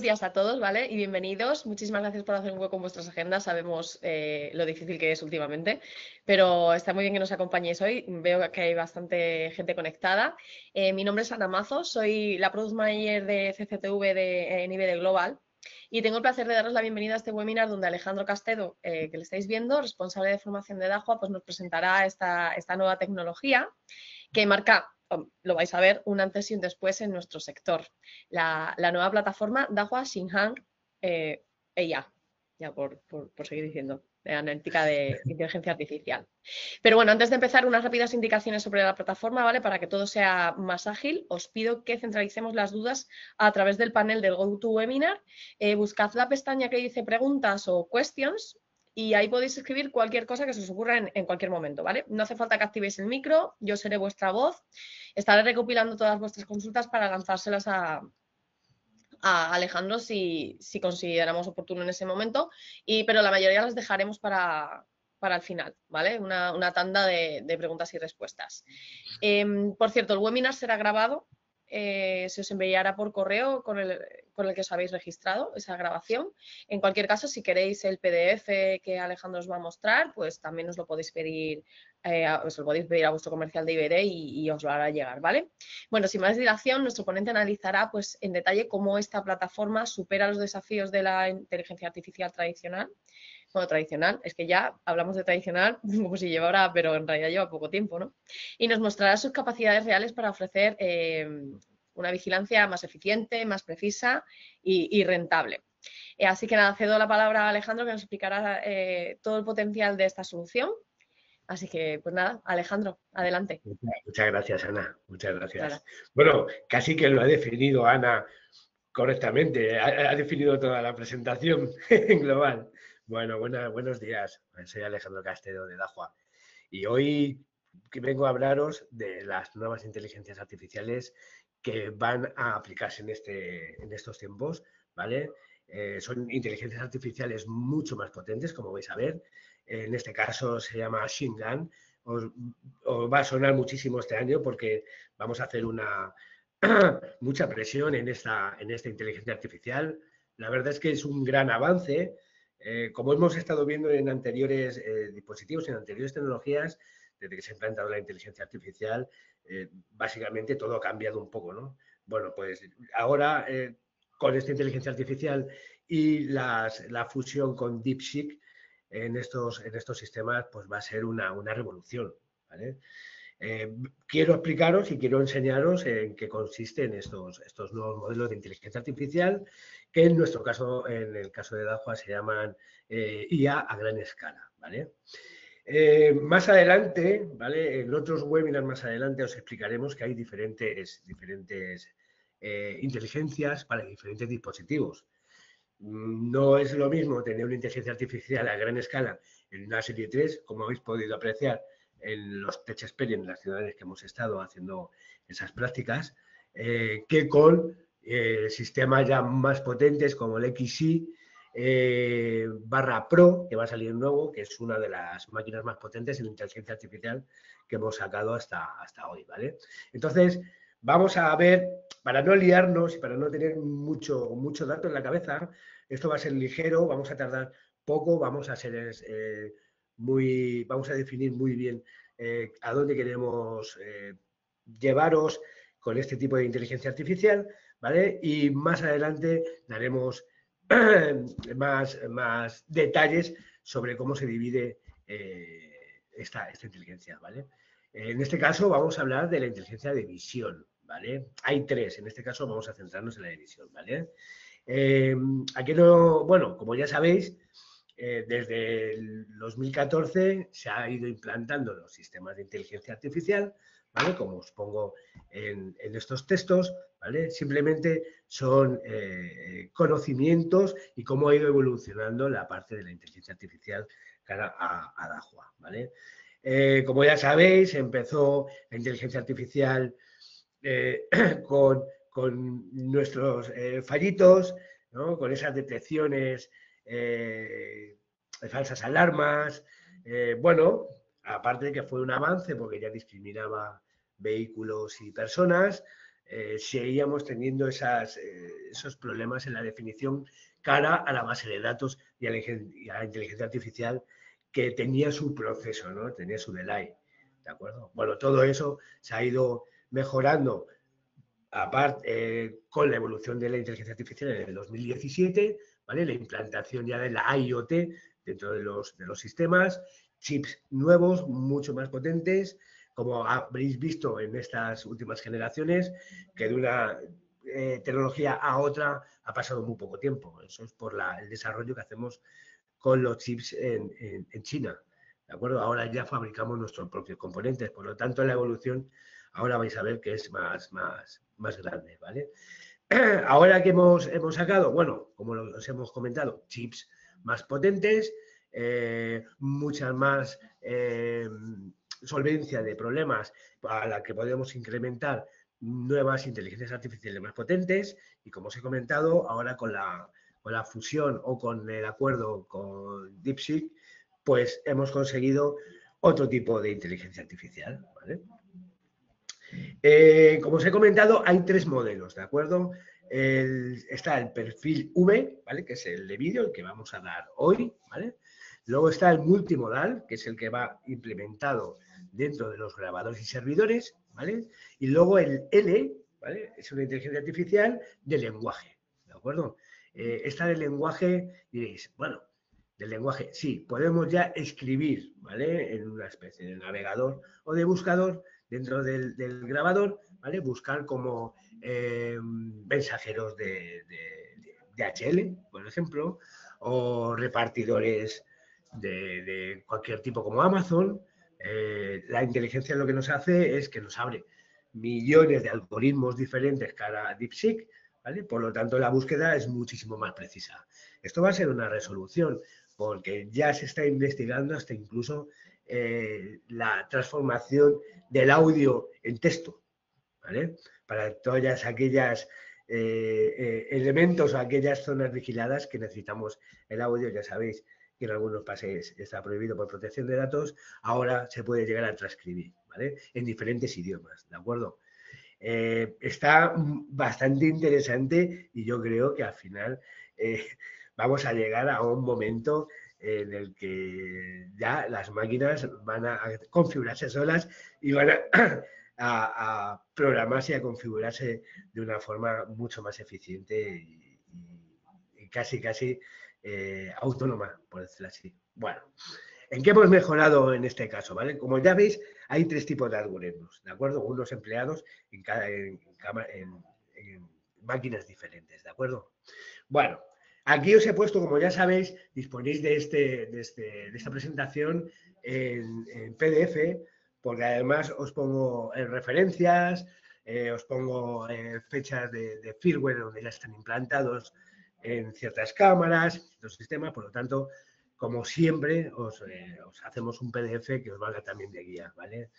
días a todos, ¿vale? Y bienvenidos. Muchísimas gracias por hacer un hueco en vuestras agendas. Sabemos lo difícil que es últimamente, pero está muy bien que nos acompañéis hoy. Veo que hay bastante gente conectada. Mi nombre es Ana Mazo, soy la Product Manager de CCTV de Nivede Global y tengo el placer de daros la bienvenida a este webinar donde Alejandro Castedo, que le estáis viendo, responsable de formación de Dahua, pues nos presentará esta nueva tecnología que marca, lo vais a ver, un antes y un después en nuestro sector. La nueva plataforma Dahua Xinhang AI, ya por seguir diciendo, de analítica de inteligencia artificial. Pero bueno, antes de empezar, unas rápidas indicaciones sobre la plataforma, ¿vale? Para que todo sea más ágil, os pido que centralicemos las dudas a través del panel del GoToWebinar. Buscad la pestaña que dice preguntas o questions y ahí podéis escribir cualquier cosa que se os ocurra en cualquier momento, ¿vale? No hace falta que activéis el micro, yo seré vuestra voz, estaré recopilando todas vuestras consultas para lanzárselas a Alejandro si consideramos oportuno en ese momento, pero la mayoría las dejaremos para el final, ¿vale? Una tanda de preguntas y respuestas. Por cierto, el webinar será grabado, se os enviará por correo con el que os habéis registrado esa grabación. En cualquier caso, si queréis el PDF que Alejandro os va a mostrar, pues también os lo podéis pedir, os lo podéis pedir a vuestro comercial de IBD y os lo hará llegar, ¿vale? Bueno, sin más dilación, nuestro ponente analizará pues, en detalle cómo esta plataforma supera los desafíos de la inteligencia artificial tradicional. Bueno, tradicional, es que ya hablamos de tradicional como si llevara, pero en realidad lleva poco tiempo, ¿no? Y nos mostrará sus capacidades reales para ofrecer una vigilancia más eficiente, más precisa y rentable. Así que nada, cedo la palabra a Alejandro que nos explicará todo el potencial de esta solución. Así que, pues nada, Alejandro, adelante. Muchas gracias, Ana. Muchas gracias. Nada. Bueno, casi que lo ha definido Ana correctamente. Ha definido toda la presentación en global. Bueno, buenos días. Soy Alejandro Castedo de Dahua. Y hoy vengo a hablaros de las nuevas inteligencias artificiales que van a aplicarse en estos tiempos, ¿vale? Son inteligencias artificiales mucho más potentes, como vais a ver. En este caso se llama Xinhang. Os va a sonar muchísimo este año porque vamos a hacer mucha presión en esta inteligencia artificial. La verdad es que es un gran avance. Como hemos estado viendo en anteriores dispositivos, en anteriores tecnologías, desde que se ha implantado la inteligencia artificial, básicamente todo ha cambiado un poco, ¿no? Bueno, pues ahora con esta inteligencia artificial y la fusión con DeepSeek en estos sistemas, pues va a ser una revolución, ¿vale? Quiero explicaros y quiero enseñaros en qué consisten estos nuevos modelos de inteligencia artificial, que en nuestro caso, en el caso de Dahua, se llaman IA a gran escala, ¿vale? Más adelante, ¿vale? En otros webinars más adelante os explicaremos que hay diferentes inteligencias para diferentes dispositivos. No es lo mismo tener una inteligencia artificial a gran escala en una serie 3, como habéis podido apreciar en los Tech Experience, en las ciudades que hemos estado haciendo esas prácticas, que con sistemas ya más potentes como el XI barra Pro, que va a salir nuevo, que es una de las máquinas más potentes en inteligencia artificial que hemos sacado hasta hoy, ¿vale? Entonces, vamos a ver, para no liarnos y para no tener mucho dato en la cabeza, esto va a ser ligero, vamos a tardar poco, vamos a definir muy bien a dónde queremos llevaros con este tipo de inteligencia artificial, ¿vale? Y más adelante daremos más detalles sobre cómo se divide esta inteligencia, ¿vale? En este caso vamos a hablar de la inteligencia de visión, ¿vale? Hay tres, en este caso vamos a centrarnos en la de visión, ¿vale? Bueno, como ya sabéis, desde el 2014 se ha ido implantando los sistemas de inteligencia artificial, ¿vale? Como os pongo en estos textos, ¿vale? Simplemente son conocimientos y cómo ha ido evolucionando la parte de la inteligencia artificial cara a Dahua, ¿vale? Como ya sabéis, empezó la inteligencia artificial con nuestros fallitos, ¿no? Con esas detecciones de falsas alarmas. Bueno, aparte de que fue un avance porque ya discriminaba vehículos y personas, seguíamos teniendo esos problemas en la definición cara a la base de datos y a la inteligencia artificial, que tenía su proceso, ¿no? Tenía su delay, ¿de acuerdo? Bueno, todo eso se ha ido mejorando aparte con la evolución de la inteligencia artificial en el 2017, ¿vale? La implantación ya de la IoT dentro de los sistemas, chips nuevos, mucho más potentes, como habréis visto en estas últimas generaciones, que de una tecnología a otra ha pasado muy poco tiempo. Eso es por el desarrollo que hacemos con los chips en China. ¿De acuerdo? Ahora ya fabricamos nuestros propios componentes, por lo tanto la evolución ahora vais a ver que es más grande, ¿vale? Ahora que hemos sacado, bueno, como os hemos comentado, chips más potentes, mucha más solvencia de problemas a la que podemos incrementar nuevas inteligencias artificiales más potentes, y como os he comentado, ahora con la fusión o con el acuerdo con DeepSeek, pues hemos conseguido otro tipo de inteligencia artificial, ¿vale? Como os he comentado, hay 3 modelos, ¿de acuerdo? Está el perfil V, ¿vale? Que es el de vídeo, el que vamos a dar hoy, ¿vale? Luego está el multimodal, que es el que va implementado dentro de los grabadores y servidores, ¿vale? Y luego el L, ¿vale? Es una inteligencia artificial de lenguaje, ¿de acuerdo? Esta de lenguaje, diréis, bueno, del lenguaje, sí, podemos ya escribir, ¿vale? En una especie de navegador o de buscador dentro del grabador, ¿vale? Buscar como mensajeros de DHL, por ejemplo, o repartidores de cualquier tipo como Amazon. La inteligencia lo que nos hace es que nos abre millones de algoritmos diferentes cara DeepSeek, ¿vale? Por lo tanto, la búsqueda es muchísimo más precisa. Esto va a ser una resolución, porque ya se está investigando hasta incluso la transformación del audio en texto, ¿vale? Para todas aquellas elementos o aquellas zonas vigiladas que necesitamos el audio, ya sabéis que en algunos países está prohibido por protección de datos, ahora se puede llegar a transcribir, ¿vale? En diferentes idiomas, ¿de acuerdo? Está bastante interesante, y yo creo que al final vamos a llegar a un momento en el que ya las máquinas van a configurarse solas y van a programarse y a configurarse de una forma mucho más eficiente y casi autónoma, por decirlo así. Bueno, ¿en qué hemos mejorado en este caso? ¿Vale? Como ya veis, hay 3 tipos de algoritmos, ¿de acuerdo? Unos empleados en máquinas diferentes, ¿de acuerdo? Bueno, aquí os he puesto, como ya sabéis, disponéis de esta presentación en PDF, porque además os pongo referencias, os pongo fechas de firmware donde ya están implantados en ciertas cámaras, en ciertos sistemas, por lo tanto, como siempre, os hacemos un PDF que os valga también de guía, ¿vale?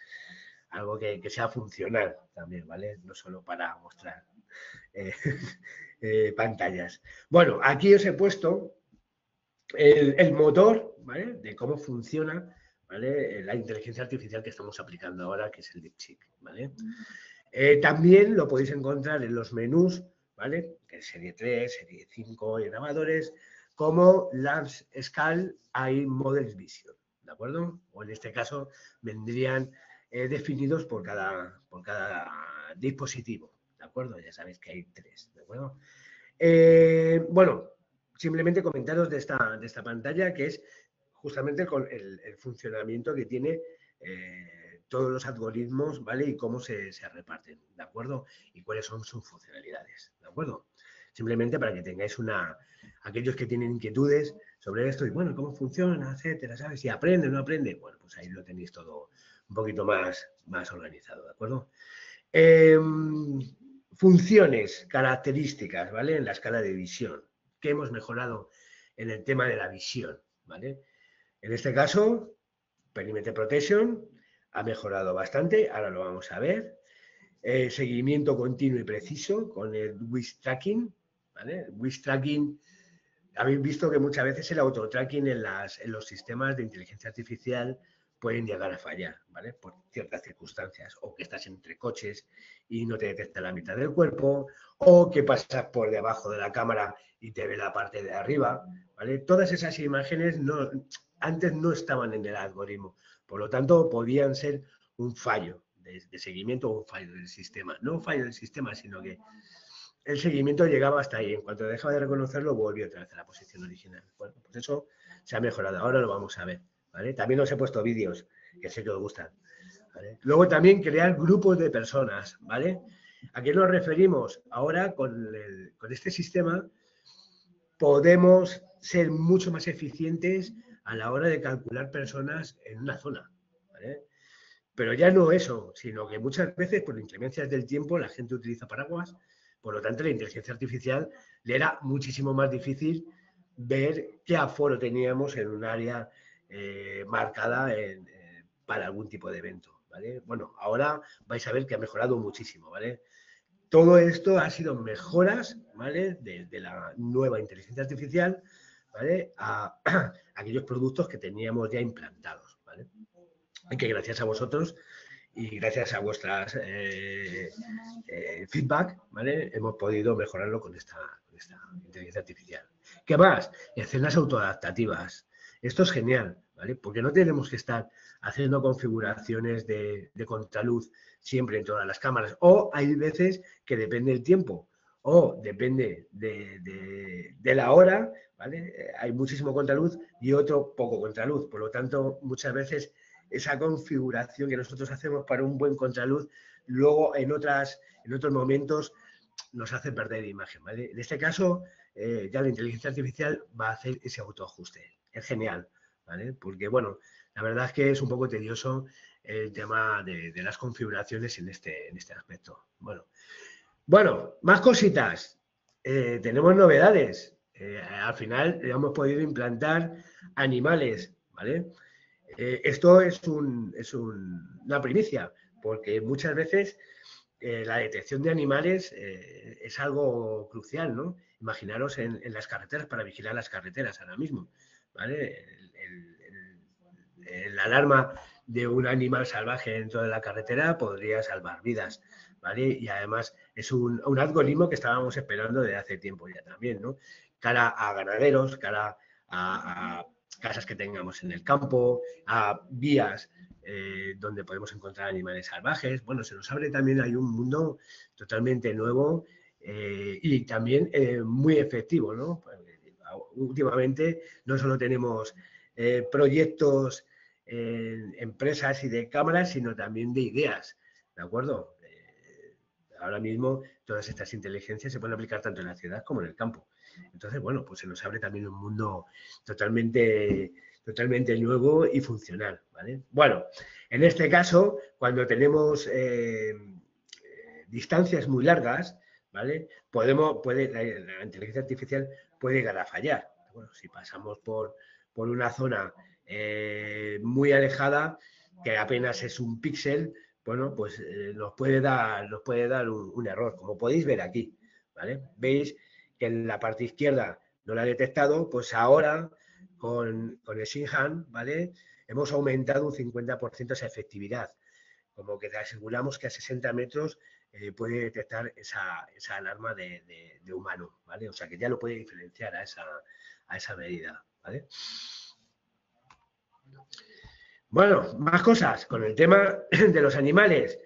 Algo que sea funcional también, ¿vale? No solo para mostrar eh, pantallas. Bueno, aquí os he puesto el motor, ¿vale? De cómo funciona, ¿vale? La inteligencia artificial que estamos aplicando ahora, que es el DeepSeek, ¿vale? También lo podéis encontrar en los menús, ¿vale? Que es serie 3, serie 5 y grabadores, como Large Scale AI Models Vision, ¿de acuerdo? O en este caso vendrían definidos por cada dispositivo, ¿de acuerdo? Ya sabéis que hay 3, ¿de acuerdo? Bueno, simplemente comentaros de esta pantalla, que es justamente con el funcionamiento que tiene todos los algoritmos, ¿vale? Y cómo se reparten, ¿de acuerdo? Y cuáles son sus funcionalidades, ¿de acuerdo? Simplemente para que tengáis aquellos que tienen inquietudes sobre esto y, bueno, cómo funciona, etcétera, ¿sabes? Si aprende o no aprende, bueno, pues ahí lo tenéis todo un poquito más organizado, ¿de acuerdo? Funciones, características, ¿vale? En la escala de visión. ¿Qué hemos mejorado en el tema de la visión? ¿Vale? En este caso, Perimeter Protection ha mejorado bastante, ahora lo vamos a ver. Seguimiento continuo y preciso con el WIS Tracking, ¿vale? WIS Tracking, habéis visto que muchas veces el auto-tracking en los sistemas de inteligencia artificial pueden llegar a fallar, ¿vale? Por ciertas circunstancias, o que estás entre coches y no te detecta la mitad del cuerpo, o que pasas por debajo de la cámara y te ve la parte de arriba, ¿vale? Todas esas imágenes antes no estaban en el algoritmo, por lo tanto podían ser un fallo de seguimiento o un fallo del sistema. No un fallo del sistema, sino que el seguimiento llegaba hasta ahí. En cuanto dejaba de reconocerlo, volvió otra vez a la posición original. Bueno, pues eso se ha mejorado. Ahora lo vamos a ver, ¿vale? También os he puesto vídeos, que sé que os gustan, ¿vale? Luego también crear grupos de personas, ¿vale? ¿A qué nos referimos? Ahora, con este sistema, podemos ser mucho más eficientes a la hora de calcular personas en una zona, ¿vale? Pero ya no eso, sino que muchas veces por inclemencias del tiempo la gente utiliza paraguas, por lo tanto la inteligencia artificial le era muchísimo más difícil ver qué aforo teníamos en un área marcada para algún tipo de evento, ¿vale? Bueno, ahora vais a ver que ha mejorado muchísimo, ¿vale? Todo esto ha sido mejoras, ¿vale? De la nueva inteligencia artificial, ¿vale? A aquellos productos que teníamos ya implantados, ¿vale? Y que gracias a vosotros y gracias a vuestras feedback, ¿vale? Hemos podido mejorarlo con esta inteligencia artificial. ¿Qué más? Escenas autoadaptativas. Esto es genial, ¿vale? Porque no tenemos que estar haciendo configuraciones de contraluz siempre en todas las cámaras. O hay veces que depende del tiempo o depende de la hora, ¿vale? Hay muchísimo contraluz y otro poco contraluz. Por lo tanto, muchas veces esa configuración que nosotros hacemos para un buen contraluz, luego en otros momentos nos hace perder imagen, ¿vale? En este caso, ya la inteligencia artificial va a hacer ese autoajuste. Es genial, ¿vale? Porque, bueno, la verdad es que es un poco tedioso el tema de las configuraciones en este aspecto. Bueno, más cositas. Tenemos novedades. Al final hemos podido implantar animales, ¿vale? Esto es una primicia, porque muchas veces la detección de animales es algo crucial, ¿no? Imaginaros en las carreteras, para vigilar las carreteras ahora mismo, ¿vale? La alarma de un animal salvaje dentro de la carretera podría salvar vidas, ¿vale? Y además es un algoritmo que estábamos esperando desde hace tiempo ya también, ¿no? Cara a ganaderos, cara a casas que tengamos en el campo, a vías donde podemos encontrar animales salvajes. Bueno, se nos abre también, hay un mundo totalmente nuevo y también muy efectivo, ¿no? Últimamente no solo tenemos proyectos en empresas y de cámaras, sino también de ideas, ¿de acuerdo? Ahora mismo todas estas inteligencias se pueden aplicar tanto en la ciudad como en el campo. Entonces, bueno, pues se nos abre también un mundo totalmente nuevo y funcional, ¿vale? Bueno, en este caso, cuando tenemos distancias muy largas, ¿vale? La inteligencia artificial puede llegar a fallar. Bueno, si pasamos por una zona muy alejada, que apenas es un píxel, bueno, pues nos puede dar un error, como podéis ver aquí, ¿vale? Veis que en la parte izquierda no la he detectado, pues ahora con el Xinhan, ¿vale? Hemos aumentado un 50% esa efectividad, como que te aseguramos que a 60 metros puede detectar esa alarma de humano, ¿vale? O sea que ya lo puede diferenciar a esa medida, ¿vale? Bueno, más cosas. Con el tema de los animales,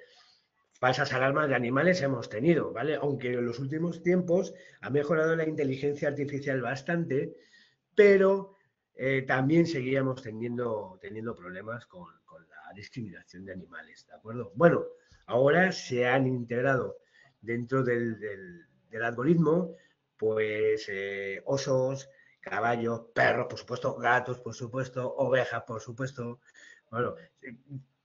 falsas alarmas de animales hemos tenido, ¿vale? Aunque en los últimos tiempos ha mejorado la inteligencia artificial bastante, pero también seguíamos teniendo problemas con la discriminación de animales, ¿de acuerdo? Bueno, ahora se han integrado dentro del algoritmo, pues osos, caballos, perros, por supuesto, gatos, por supuesto, ovejas, por supuesto, bueno,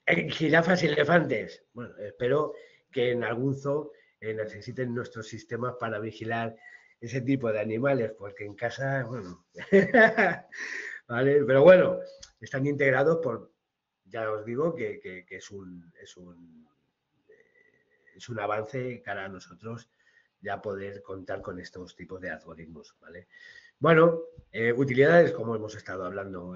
jirafas y elefantes. Bueno, espero que en algún zoo necesiten nuestros sistemas para vigilar ese tipo de animales, porque en casa, bueno, ¿vale? Pero bueno, están integrados ya os digo que es un avance cara a nosotros ya poder contar con estos tipos de algoritmos, ¿vale? Bueno, utilidades, como hemos estado hablando,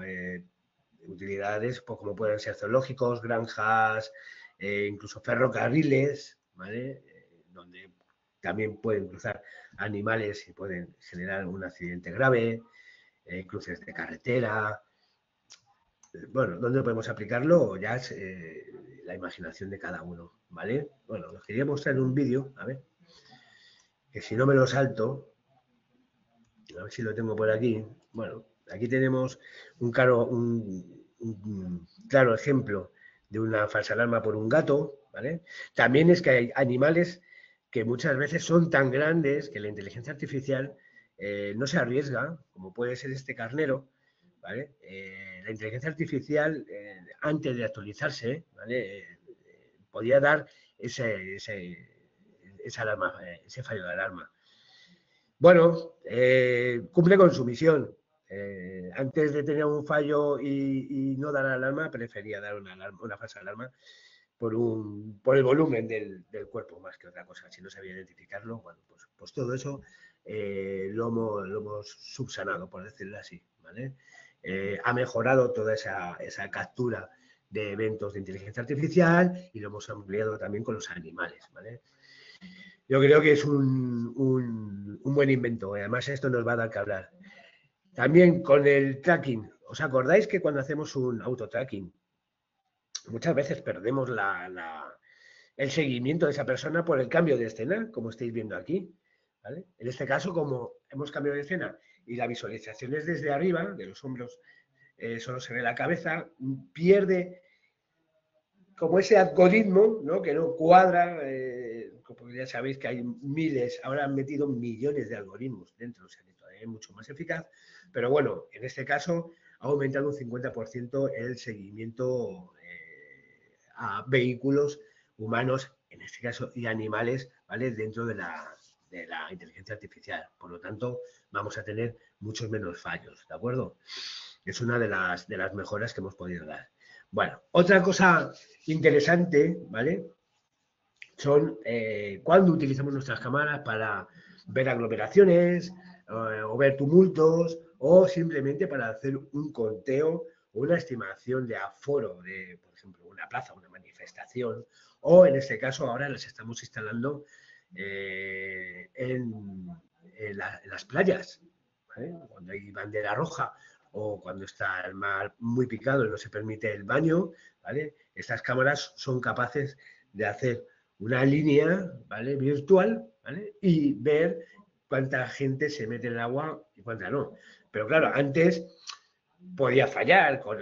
utilidades pues, como pueden ser zoológicos, granjas, incluso ferrocarriles, ¿vale? Donde también pueden cruzar animales y pueden generar un accidente grave, cruces de carretera. Bueno, ¿dónde podemos aplicarlo? Ya es la imaginación de cada uno, ¿vale? Bueno, os quería mostrar un vídeo, a ver, que si no me lo salto, a ver si lo tengo por aquí. Bueno, aquí tenemos un claro ejemplo de una falsa alarma por un gato, ¿vale? También es que hay animales que muchas veces son tan grandes que la inteligencia artificial no se arriesga, como puede ser este carnero, ¿vale? La inteligencia artificial, antes de actualizarse, ¿vale? Podía dar esa alarma, ese fallo de alarma. Bueno, cumple con su misión. Antes de tener un fallo y no dar alarma, prefería dar una falsa alarma por el volumen del cuerpo más que otra cosa. Si no sabía identificarlo, bueno, pues todo eso lo hemos subsanado, por decirlo así, ¿vale? Ha mejorado toda esa captura de eventos de inteligencia artificial y lo hemos ampliado también con los animales, ¿vale? Yo creo que es un buen invento. Además, esto nos va a dar que hablar. También con el tracking. ¿Os acordáis que cuando hacemos un auto-tracking, muchas veces perdemos el seguimiento de esa persona por el cambio de escena, como estáis viendo aquí? ¿Vale? En este caso, como hemos cambiado de escena y la visualización es desde arriba, de los hombros, solo se ve la cabeza, pierde como ese algoritmo, ¿no? Que no cuadra, como ya sabéis que hay miles, ahora han metido millones de algoritmos dentro, o sea que todavía es mucho más eficaz, pero bueno, en este caso ha aumentado un 50% el seguimiento a vehículos humanos, en este caso, y animales, ¿vale? Dentro de la inteligencia artificial. Por lo tanto, vamos a tener muchos menos fallos, ¿de acuerdo? Es una de las mejoras que hemos podido dar. Bueno, otra cosa interesante, ¿vale? Son cuando utilizamos nuestras cámaras para ver aglomeraciones o ver tumultos o simplemente para hacer un conteo o una estimación de aforo de, por ejemplo, una plaza, una manifestación o en este caso ahora las estamos instalando en las playas, ¿vale? Cuando hay bandera roja o cuando está el mar muy picado y no se permite el baño, ¿vale? Estas cámaras son capaces de hacer una línea, ¿vale? Virtual, ¿vale? Y ver cuánta gente se mete en el agua y cuánta no. Pero claro, antes podía fallar con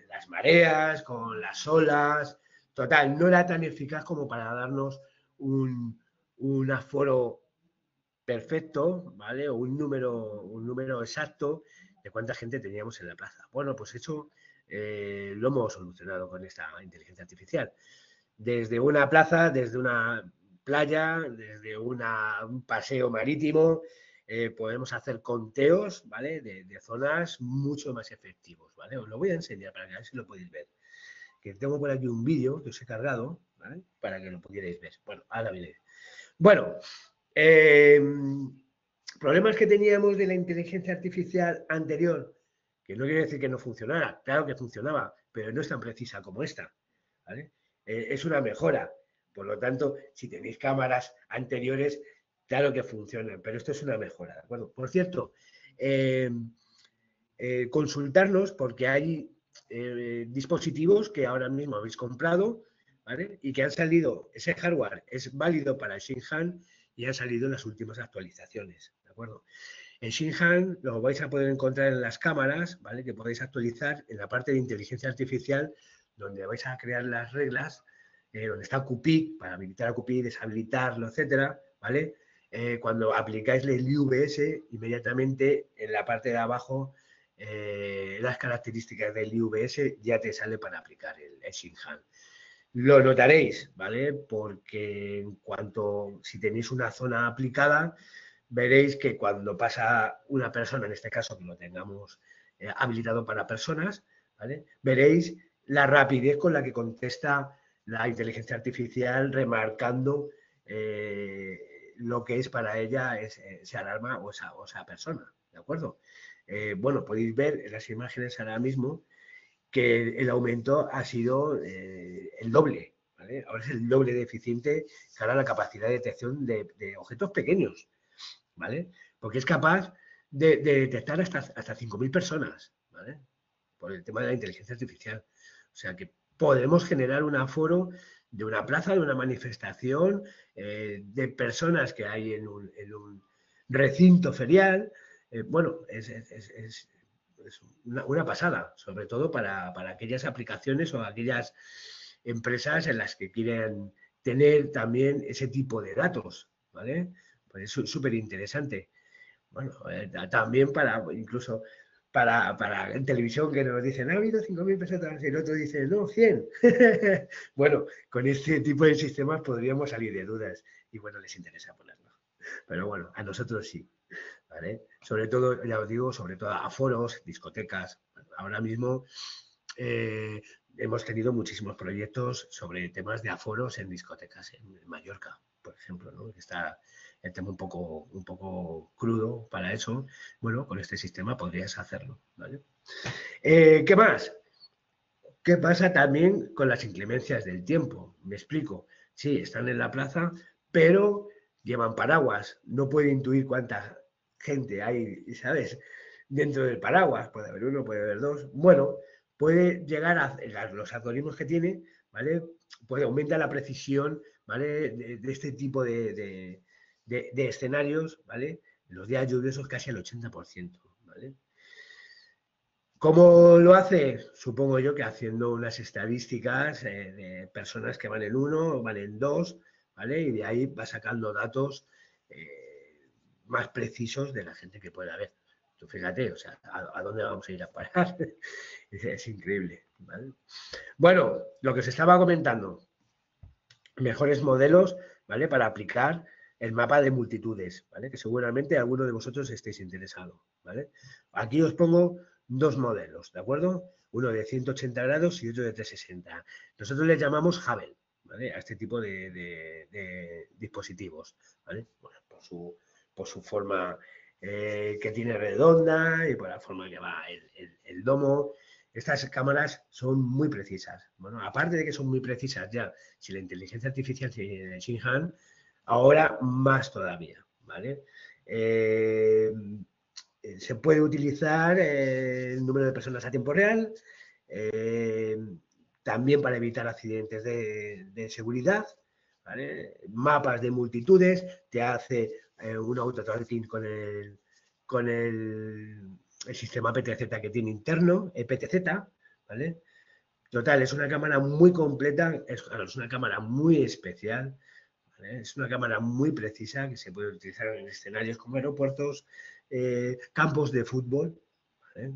las mareas, con las olas. Total, no era tan eficaz como para darnos un aforo perfecto, ¿vale? O un número exacto de cuánta gente teníamos en la plaza. Bueno, pues eso lo hemos solucionado con esta inteligencia artificial. Desde una plaza, desde una playa, desde un paseo marítimo, podemos hacer conteos, ¿vale? De zonas mucho más efectivos, ¿vale? Os lo voy a enseñar para que a ver si lo podéis ver. Que tengo por aquí un vídeo que os he cargado, ¿vale? Para que lo pudierais ver. Bueno, ahora viene. Bueno, problemas que teníamos de la inteligencia artificial anterior, que no quiere decir que no funcionara, claro que funcionaba, pero no es tan precisa como esta, ¿vale? Es una mejora, por lo tanto, si tenéis cámaras anteriores, claro que funcionan, pero esto es una mejora, ¿de acuerdo? Por cierto, consultarnos porque hay dispositivos que ahora mismo habéis comprado, ¿vale? Y que han salido, ese hardware es válido para el Xinjiang y han salido en las últimas actualizaciones, ¿de acuerdo? En Xinjiang lo vais a poder encontrar en las cámaras, ¿vale? Que podéis actualizar en la parte de inteligencia artificial, donde vais a crear las reglas, donde está QPIC, para habilitar a QPIC, deshabilitarlo, etcétera, ¿vale? Cuando aplicáis el IVS, inmediatamente en la parte de abajo, las características del IVS ya te sale para aplicar el Xinjiang. Lo notaréis, ¿vale? Porque en cuanto, si tenéis una zona aplicada, veréis que cuando pasa una persona, en este caso que lo tengamos habilitado para personas, ¿vale? Veréis la rapidez con la que contesta la inteligencia artificial remarcando lo que es para ella esa alarma o esa persona, ¿de acuerdo? bueno, podéis ver en las imágenes ahora mismo que el aumento ha sido el doble, ¿vale? Ahora es el doble de eficiente cara a la capacidad de detección de objetos pequeños, ¿vale? Porque es capaz de detectar hasta 5.000 personas, ¿vale? Por el tema de la inteligencia artificial. O sea que podemos generar un aforo de una plaza, de una manifestación, de personas que hay en un recinto ferial. Bueno, es una pasada, sobre todo para aquellas aplicaciones o aquellas empresas en las que quieren tener también ese tipo de datos, ¿vale? Pues es súper interesante. Bueno, también incluso para en televisión que nos dicen, ha habido 5.000 pesetas y el otro dice, no, 100. Bueno, con este tipo de sistemas podríamos salir de dudas y bueno, les interesa ponerlo. Pero bueno, a nosotros sí, ¿vale? Sobre todo, ya os digo, sobre todo a foros, discotecas. Ahora mismo hemos tenido muchísimos proyectos sobre temas de aforos en discotecas en Mallorca, por ejemplo, ¿no? Que está el tema un poco crudo para eso. Bueno, con este sistema podrías hacerlo, ¿vale? ¿Qué más? ¿Qué pasa también con las inclemencias del tiempo? Me explico. Sí, están en la plaza, pero llevan paraguas. No puede intuir cuánta gente hay, ¿sabes? Dentro del paraguas. Puede haber uno, puede haber dos. Bueno, puede llegar a los algoritmos que tiene, ¿vale? Puede aumentar la precisión, ¿vale? De este tipo de escenarios, ¿vale? En los días lluviosos casi al 80%, ¿vale? ¿Cómo lo hace? Supongo yo que haciendo unas estadísticas de personas que van en uno, van en dos, ¿vale? Y de ahí va sacando datos más precisos de la gente que pueda haber. Tú fíjate, o sea, ¿a dónde vamos a ir a parar? Es increíble, ¿vale? Bueno, lo que os estaba comentando, mejores modelos, ¿vale? Para aplicar el mapa de multitudes, ¿vale? Que seguramente alguno de vosotros estéis interesado, ¿vale? Aquí os pongo dos modelos, ¿de acuerdo? Uno de 180 grados y otro de 360. Nosotros les llamamos Hubble, ¿vale? A este tipo de dispositivos, ¿vale? Bueno, por su forma que tiene redonda y por la forma que va el domo. Estas cámaras son muy precisas. Bueno, aparte de que son muy precisas ya, si la inteligencia artificial de Xinhan, ahora más todavía, ¿vale? Se puede utilizar el número de personas a tiempo real, eh, también para evitar accidentes de seguridad, ¿vale? Mapas de multitudes, te hace un auto-tracking con el sistema PTZ que tiene interno, PTZ, ¿vale? Total, es una cámara muy completa, es una cámara muy especial, ¿vale? Es una cámara muy precisa que se puede utilizar en escenarios como aeropuertos, campos de fútbol, ¿vale?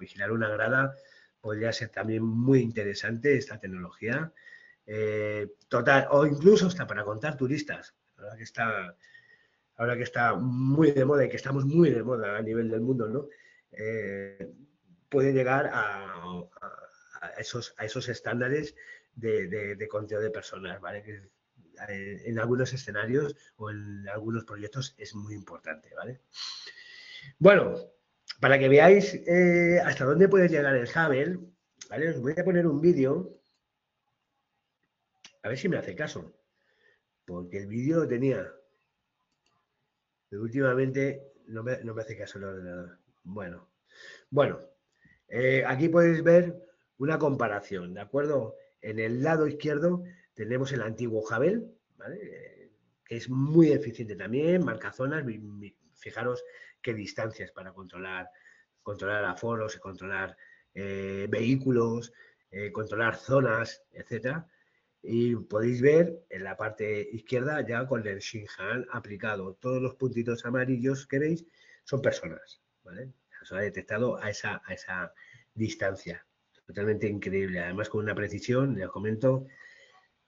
Vigilar una grada podría ser también muy interesante esta tecnología. Total, o incluso hasta para contar turistas, ahora que está muy de moda y que estamos muy de moda a nivel del mundo, ¿no? Puede llegar a esos estándares de conteo de personas, ¿vale? Que en algunos escenarios o en algunos proyectos es muy importante, ¿vale? Bueno, para que veáis hasta dónde puede llegar el Hubble, ¿vale? Os voy a poner un vídeo, a ver si me hace caso, porque el vídeo lo tenía, pero últimamente no me hace caso el ordenador. Bueno, aquí podéis ver una comparación, ¿de acuerdo? En el lado izquierdo tenemos el antiguo Hubble, ¿vale? Que es muy eficiente también, marca zonas, fijaros qué distancias para controlar aforos, controlar vehículos, controlar zonas, etcétera. Y podéis ver en la parte izquierda ya con el Xinhan aplicado. Todos los puntitos amarillos que veis son personas, ¿vale? Se ha detectado a esa distancia. Totalmente increíble. Además con una precisión, les comento,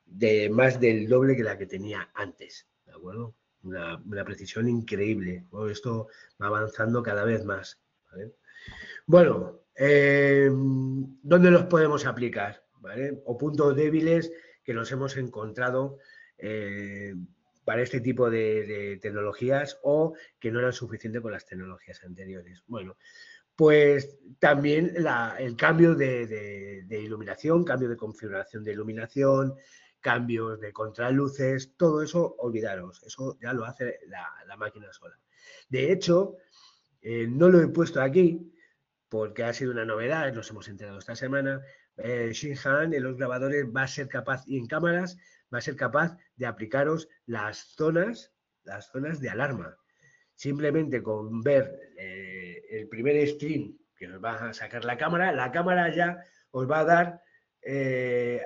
de más del doble que la que tenía antes, ¿de acuerdo? Una precisión increíble. Bueno, esto va avanzando cada vez más, ¿vale? Bueno, ¿dónde los podemos aplicar? ¿Vale? O puntos débiles que nos hemos encontrado para este tipo de tecnologías o que no eran suficientes con las tecnologías anteriores. Bueno, pues también el cambio de iluminación, cambio de configuración de iluminación, cambios de contraluces, todo eso, olvidaros, eso ya lo hace la máquina sola. De hecho, no lo he puesto aquí porque ha sido una novedad, nos hemos enterado esta semana. Shinhan en los grabadores va a ser capaz, y en cámaras, va a ser capaz de aplicaros las zonas de alarma. Simplemente con ver el primer stream que nos va a sacar la cámara ya os va a dar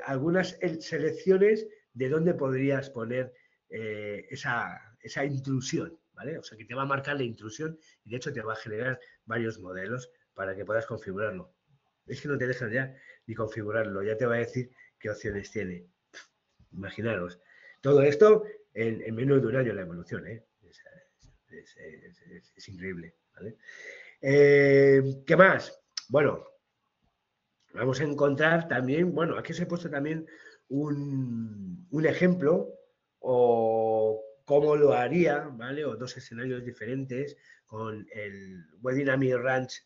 algunas selecciones de dónde podrías poner esa intrusión, ¿vale? O sea, que te va a marcar la intrusión y de hecho te va a generar varios modelos para que puedas configurarlo. Es que no te dejan ya ni configurarlo, ya te va a decir qué opciones tiene. Imaginaros. Todo esto en menos de un año la evolución, ¿eh? Es increíble, ¿vale? ¿Qué más? Bueno, vamos a encontrar también, bueno, aquí os he puesto también un ejemplo o cómo lo haría, ¿vale? O dos escenarios diferentes con el Web Dynamic Range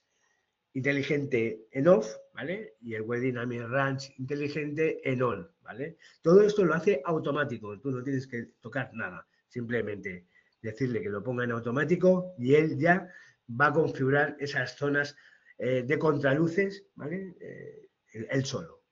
inteligente en off, ¿vale? Y el Web Dynamic Range inteligente en on, ¿vale? Todo esto lo hace automático, tú no tienes que tocar nada, simplemente decirle que lo ponga en automático y él ya va a configurar esas zonas de contraluces, ¿vale? Él solo,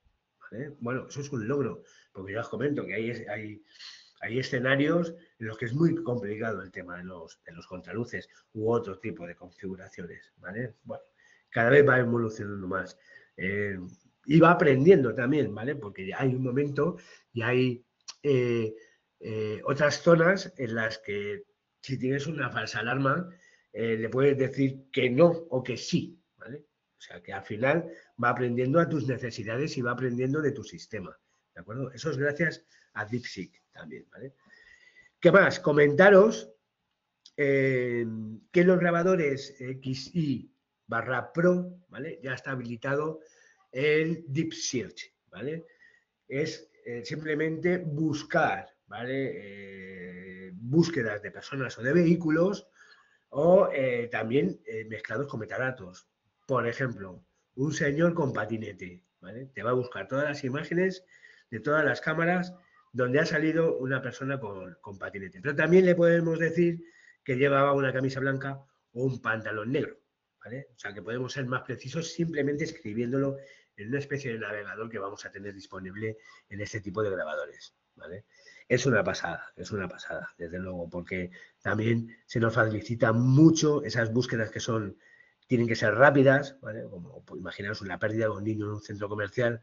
¿vale? Bueno, eso es un logro, porque ya os comento que hay escenarios en los que es muy complicado el tema de los contraluces u otro tipo de configuraciones, ¿vale? Bueno, cada vez va evolucionando más. Y va aprendiendo también, ¿vale? Porque ya hay un momento y hay otras zonas en las que si tienes una falsa alarma, le puedes decir que no o que sí, ¿vale? O sea, que al final va aprendiendo a tus necesidades y va aprendiendo de tu sistema, ¿de acuerdo? Eso es gracias a DeepSeek también, ¿vale? ¿Qué más? Comentaros que los grabadores XI/Pro, ¿vale? Ya está habilitado el Deep Search, ¿vale? Es simplemente buscar, ¿vale? Búsquedas de personas o de vehículos o también mezclados con metadatos. Por ejemplo, un señor con patinete, ¿vale? Te va a buscar todas las imágenes de todas las cámaras donde ha salido una persona con patinete. Pero también le podemos decir que llevaba una camisa blanca o un pantalón negro, ¿vale? O sea que podemos ser más precisos simplemente escribiéndolo en una especie de navegador que vamos a tener disponible en este tipo de grabadores, ¿vale? Es una pasada, desde luego, porque también se nos facilita mucho esas búsquedas que tienen que ser rápidas, ¿vale? Como pues, imaginaos una pérdida de un niño en un centro comercial,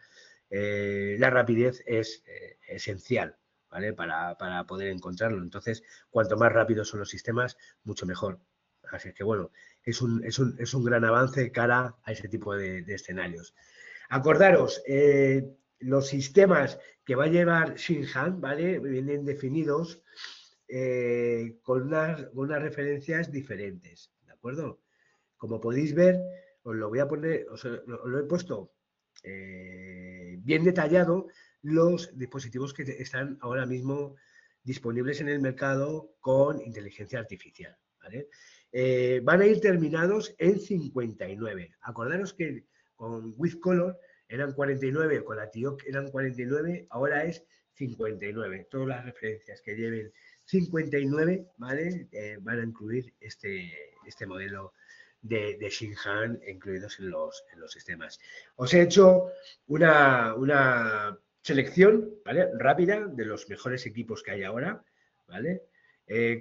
la rapidez es esencial, ¿vale? Para poder encontrarlo. Entonces, cuanto más rápidos son los sistemas, mucho mejor. Así que bueno, es un gran avance cara a ese tipo de escenarios. Acordaros, los sistemas que va a llevar Shinhan, ¿vale? Vienen definidos con unas referencias diferentes, ¿de acuerdo? Como podéis ver, os lo voy a poner, os lo he puesto bien detallado los dispositivos que están ahora mismo disponibles en el mercado con inteligencia artificial, ¿vale? Van a ir terminados en 59. Acordaros que con WithColor eran 49, con la TIOC eran 49, ahora es 59. Todas las referencias que lleven 59, ¿vale? Van a incluir este modelo de Shinhan incluidos en los sistemas. Os he hecho una selección, ¿vale? Rápida de los mejores equipos que hay ahora, ¿vale?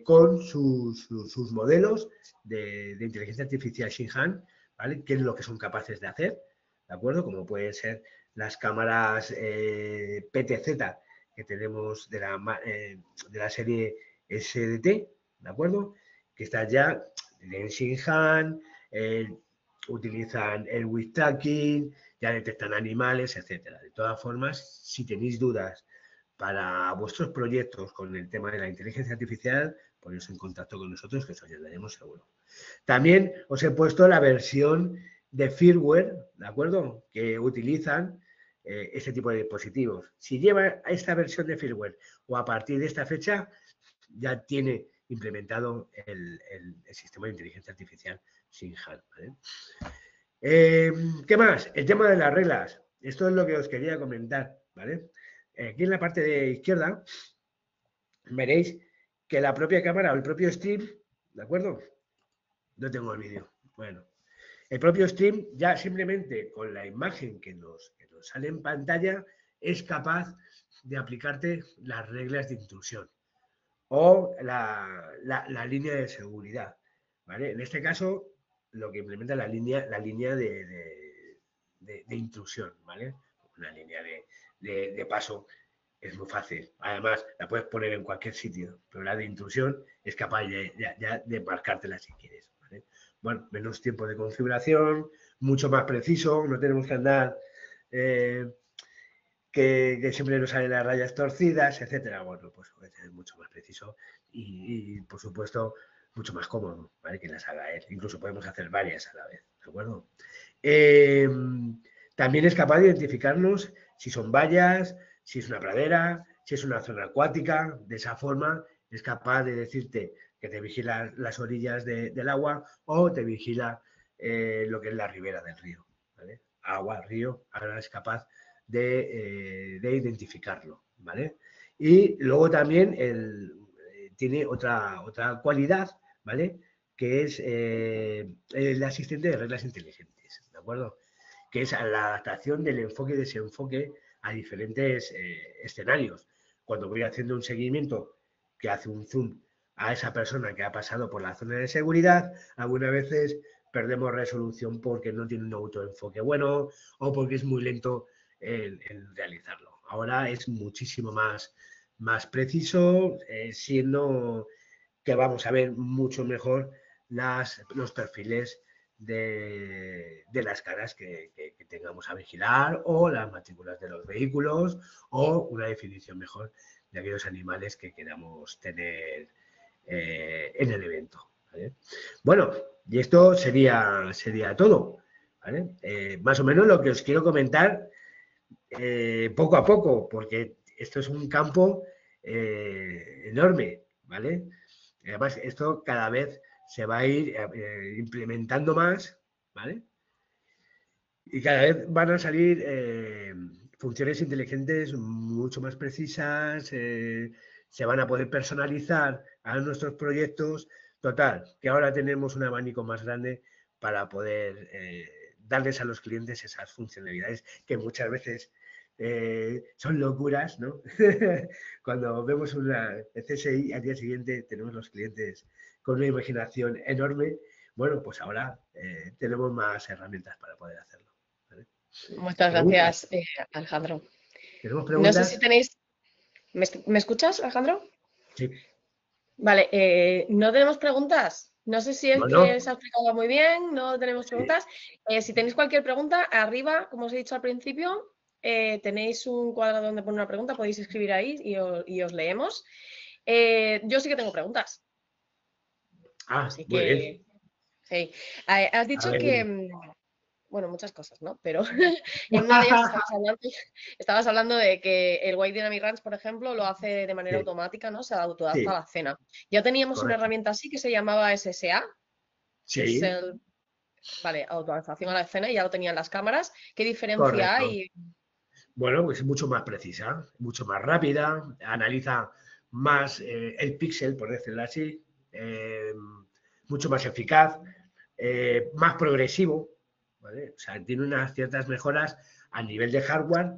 Con sus modelos de inteligencia artificial Shinhan, ¿vale? ¿Qué es lo que son capaces de hacer? ¿De acuerdo? Como pueden ser las cámaras PTZ que tenemos de la serie SDT, ¿de acuerdo? Que está ya en Shinhan, utilizan el with tracking, ya detectan animales, etcétera. De todas formas, si tenéis dudas para vuestros proyectos con el tema de la inteligencia artificial, poneros en contacto con nosotros que os ayudaremos seguro. También os he puesto la versión de firmware, ¿de acuerdo? Que utilizan este tipo de dispositivos. Si lleva esta versión de firmware o a partir de esta fecha, ya tiene implementado el sistema de inteligencia artificial SINHAN, ¿vale? ¿Qué más? El tema de las reglas. Esto es lo que os quería comentar, ¿vale? Aquí en la parte de izquierda veréis que la propia cámara o el propio stream, ¿de acuerdo? No tengo el vídeo. Bueno, el propio stream ya simplemente con la imagen que nos sale en pantalla es capaz de aplicarte las reglas de intrusión o la línea de seguridad, ¿vale? En este caso, lo que implementa la línea de intrusión, ¿vale? Una línea de paso es muy fácil. Además, la puedes poner en cualquier sitio, pero la de intrusión es capaz de marcártela si quieres, ¿vale? Bueno, menos tiempo de configuración, mucho más preciso, no tenemos que andar que siempre nos salen las rayas torcidas, etcétera. Bueno, pues es mucho más preciso y, por supuesto, mucho más cómodo, ¿vale? Que las haga él. Incluso podemos hacer varias a la vez, ¿de acuerdo? También es capaz de identificarnos si son vallas, si es una pradera, si es una zona acuática. De esa forma es capaz de decirte que te vigila las orillas del agua o te vigila lo que es la ribera del río, ¿vale? Agua, río, ahora es capaz de identificarlo, ¿vale? Y luego también tiene otra cualidad, ¿vale? Que es el asistente de reglas inteligentes, ¿de acuerdo? Que es la adaptación del enfoque y desenfoque a diferentes escenarios. Cuando voy haciendo un seguimiento que hace un zoom a esa persona que ha pasado por la zona de seguridad, algunas veces perdemos resolución porque no tiene un autoenfoque bueno o porque es muy lento en realizarlo. Ahora es muchísimo más preciso, siendo que vamos a ver mucho mejor los perfiles de las caras que tengamos a vigilar o las matrículas de los vehículos o una definición mejor de aquellos animales que queramos tener en el evento, ¿vale? Bueno, y esto sería todo, ¿vale? Más o menos lo que os quiero comentar poco a poco, porque esto es un campo enorme, ¿vale? Además, esto cada vez se va a ir implementando más, ¿vale? Y cada vez van a salir funciones inteligentes mucho más precisas, se van a poder personalizar a nuestros proyectos. Total, que ahora tenemos un abanico más grande para poder darles a los clientes esas funcionalidades que muchas veces son locuras, ¿no? Cuando vemos una CSI, al día siguiente tenemos los clientes con una imaginación enorme. Bueno, pues ahora tenemos más herramientas para poder hacerlo, ¿vale? Muchas ¿Preguntas? gracias, Alejandro. ¿Tenemos No sé si preguntas? tenéis... ¿Me escuchas, Alejandro? Sí. Vale, no tenemos preguntas. No sé si es Bueno, que se ha explicado muy bien, no tenemos sí, preguntas. Si tenéis cualquier pregunta, arriba, como os he dicho al principio, tenéis un cuadrado donde poner una pregunta, podéis escribir ahí y os leemos. Yo sí que tengo preguntas, así muy bien. que... Sí. Has A dicho ver, que, dime. bueno, muchas cosas, ¿no? Pero en una de ellas estabas hablando de que el White Dynamic Range, por ejemplo, lo hace de manera Sí, automática, ¿no? Se autoadapta a sí, la cena. Ya teníamos una correcto. herramienta así que se llamaba SSA, Sí, vale, automatización a la escena, y ya lo tenían las cámaras. ¿Qué diferencia correcto. hay? Bueno, pues es mucho más precisa, mucho más rápida, analiza más el píxel, por decirlo así, mucho más eficaz, más progresivo, ¿vale? O sea, tiene unas ciertas mejoras a nivel de hardware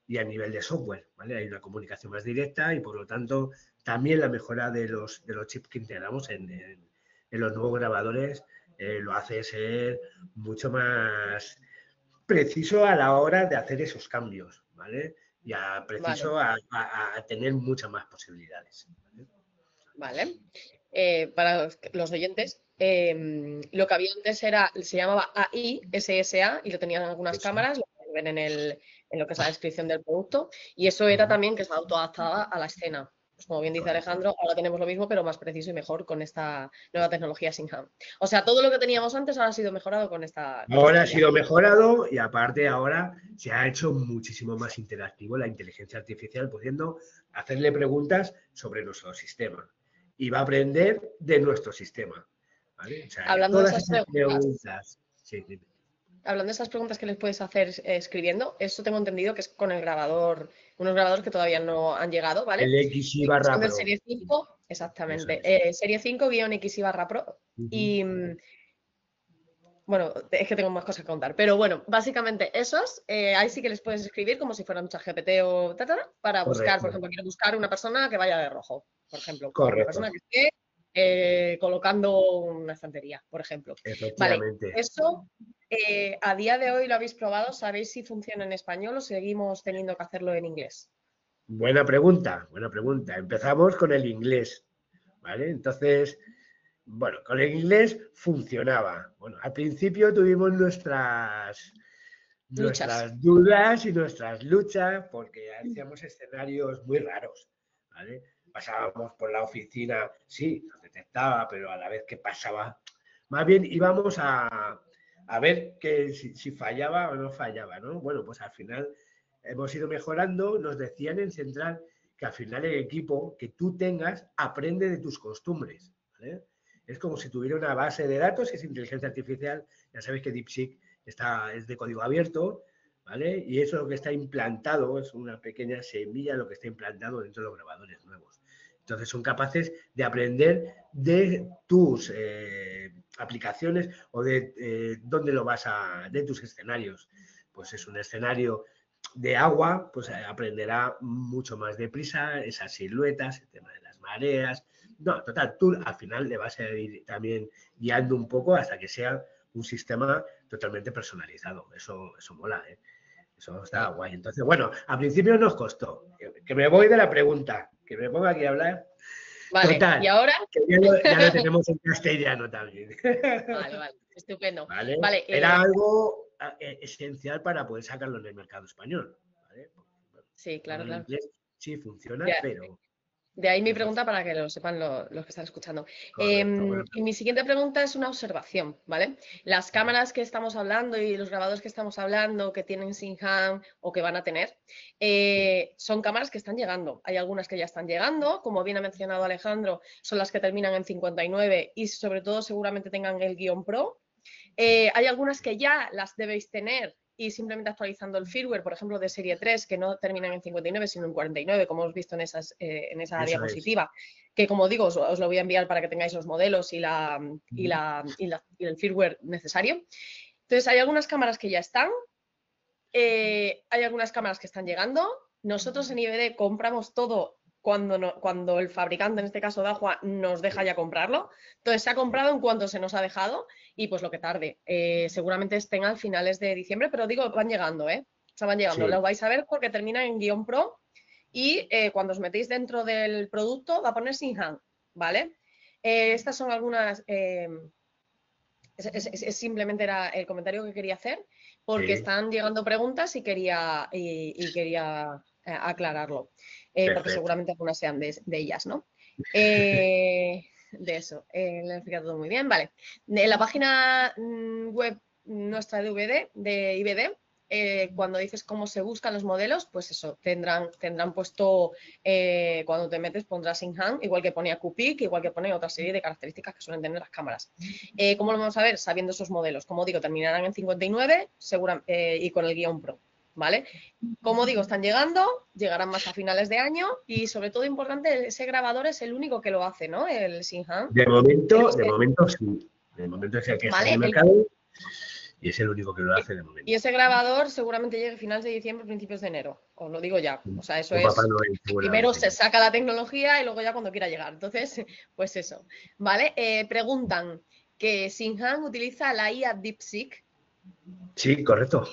y a nivel de software, ¿vale? Hay una comunicación más directa y, por lo tanto, también la mejora de los chips que integramos en los nuevos grabadores lo hace ser mucho más preciso a la hora de hacer esos cambios, ¿vale? Y Vale, preciso a tener muchas más posibilidades, ¿vale? vale. Para los oyentes, lo que había antes se llamaba AI, SSA, y lo tenían en algunas Eso. cámaras, lo pueden ver en lo que es la descripción del producto, y eso era también que se autoadaptaba a la escena. Pues como bien dice Correcto. Alejandro, ahora tenemos lo mismo, pero más preciso y mejor con esta nueva tecnología SYNHAM. O sea, todo lo que teníamos antes ahora ha sido mejorado con Ahora esta ha IA. sido mejorado y aparte ahora se ha hecho muchísimo más interactivo la inteligencia artificial, pudiendo hacerle preguntas sobre nuestro sistema. y va a aprender de nuestro sistema. ¿Vale? O sea, Hablando de todas esas esas preguntas, preguntas. Sí, dime. hablando de esas preguntas que les puedes hacer escribiendo, eso tengo entendido que es con el grabador, unos grabadores que todavía no han llegado, ¿vale? El XY Son barra de Pro. serie 5, Eso exactamente. es. Serie 5-XY barra Pro. Ujú. Y bueno, es que tengo más cosas que contar. Pero bueno, básicamente esos, ahí sí que les puedes escribir como si fueran un ChatGPT o para buscar, por Correcto, ejemplo, quiero buscar una persona que vaya de rojo, por ejemplo, o una correcto, persona que esté colocando una estantería, por ejemplo. Vale, efectivamente. eso a día de hoy lo habéis probado, ¿sabéis si funciona en español o seguimos teniendo que hacerlo en inglés? Buena pregunta, buena pregunta. Empezamos con el inglés, ¿vale? Entonces, bueno, con el inglés funcionaba. Bueno, al principio tuvimos Luchas. nuestras dudas y nuestras luchas porque hacíamos escenarios muy raros, ¿vale? Pasábamos por la oficina, sí, nos detectaba, pero a la vez que pasaba, más bien íbamos a ver que si fallaba o no fallaba, ¿no? Bueno, pues al final hemos ido mejorando, nos decían en Central que al final el equipo que tú tengas aprende de tus costumbres, ¿vale? Es como si tuviera una base de datos, que es inteligencia artificial, ya sabéis que DeepSeek es de código abierto, ¿vale? Y eso es lo que está implantado, es una pequeña semilla lo que está implantado dentro de los grabadores nuevos. Entonces son capaces de aprender de tus aplicaciones o de dónde lo vas de tus escenarios. Pues es un escenario de agua, pues aprenderá mucho más deprisa esas siluetas, el tema de las mareas. No, total, tú al final le vas a ir también guiando un poco hasta que sea un sistema totalmente personalizado. Eso mola, ¿eh? Eso está Sí. guay. Entonces, bueno, al principio nos costó. Que me voy de la pregunta, que me ponga aquí a hablar. Vale, ¿y Total, ahora? que ya lo tenemos en castellano también. Vale, vale, estupendo. ¿Vale? Vale, Era algo esencial para poder sacarlo en el mercado español. ¿Vale? Porque, sí, bueno, claro, en claro. inglés sí funciona, De, pero de ahí mi eso es pregunta para que lo sepan los que están escuchando. correcto. Buena Y mi pregunta. siguiente pregunta es una observación, ¿vale? Las cámaras que estamos hablando y los grabadores que estamos hablando que tienen SINHAM o que van a tener, Sí, son cámaras que están llegando. Hay algunas que ya están llegando, como bien ha mencionado Alejandro, son las que terminan en 59 y sobre todo seguramente tengan el guión Pro. sí. Hay algunas que ya las debéis tener y simplemente actualizando el firmware, por ejemplo, de serie 3, que no terminan en 59, sino en 49, como hemos visto en esa Eso es. diapositiva, que como digo, os lo voy a enviar para que tengáis los modelos y el firmware necesario. Entonces, hay algunas cámaras que ya están, hay algunas cámaras que están llegando. Nosotros en IBD compramos todo cuando el fabricante, en este caso Dahua, nos deja ya comprarlo. Entonces se ha comprado en cuanto se nos ha dejado y pues lo que tarde. Seguramente estén a finales de diciembre, pero digo, van llegando, ¿eh? O sea, van llegando. Sí, Lo vais a ver porque terminan en guión pro y cuando os metéis dentro del producto va a poner Sinhan, ¿vale? Estas son algunas... simplemente era el comentario que quería hacer porque sí, están llegando preguntas y quería aclararlo, porque perfecto. seguramente algunas sean de ellas, ¿no? De eso, lo he explicado todo muy bien. Vale, en la página web nuestra de IBD, cuando dices cómo se buscan los modelos, pues eso, tendrán puesto, cuando te metes pondrás in-hand, igual que pone QPIC, igual que pone otra serie de características que suelen tener las cámaras. ¿Cómo lo vamos a ver? Sabiendo esos modelos. Como digo, terminarán en 59 y con el guión Pro, ¿vale? Como digo, están llegando, llegarán más a finales de año y sobre todo importante, ese grabador es el único que lo hace, ¿no? El Sinhan. De momento sí. De momento es el que está en el ¿Vale? mercado y es el único que lo hace de Y momento. ese grabador seguramente llegue a finales de diciembre, principios de enero. Os lo digo ya. O sea, eso O Papá es. Noel, Primero seguramente. se saca la tecnología y luego ya cuando quiera llegar. Entonces, pues eso. ¿Vale? Preguntan que Sinhan utiliza la IA DeepSeek. Sí, correcto.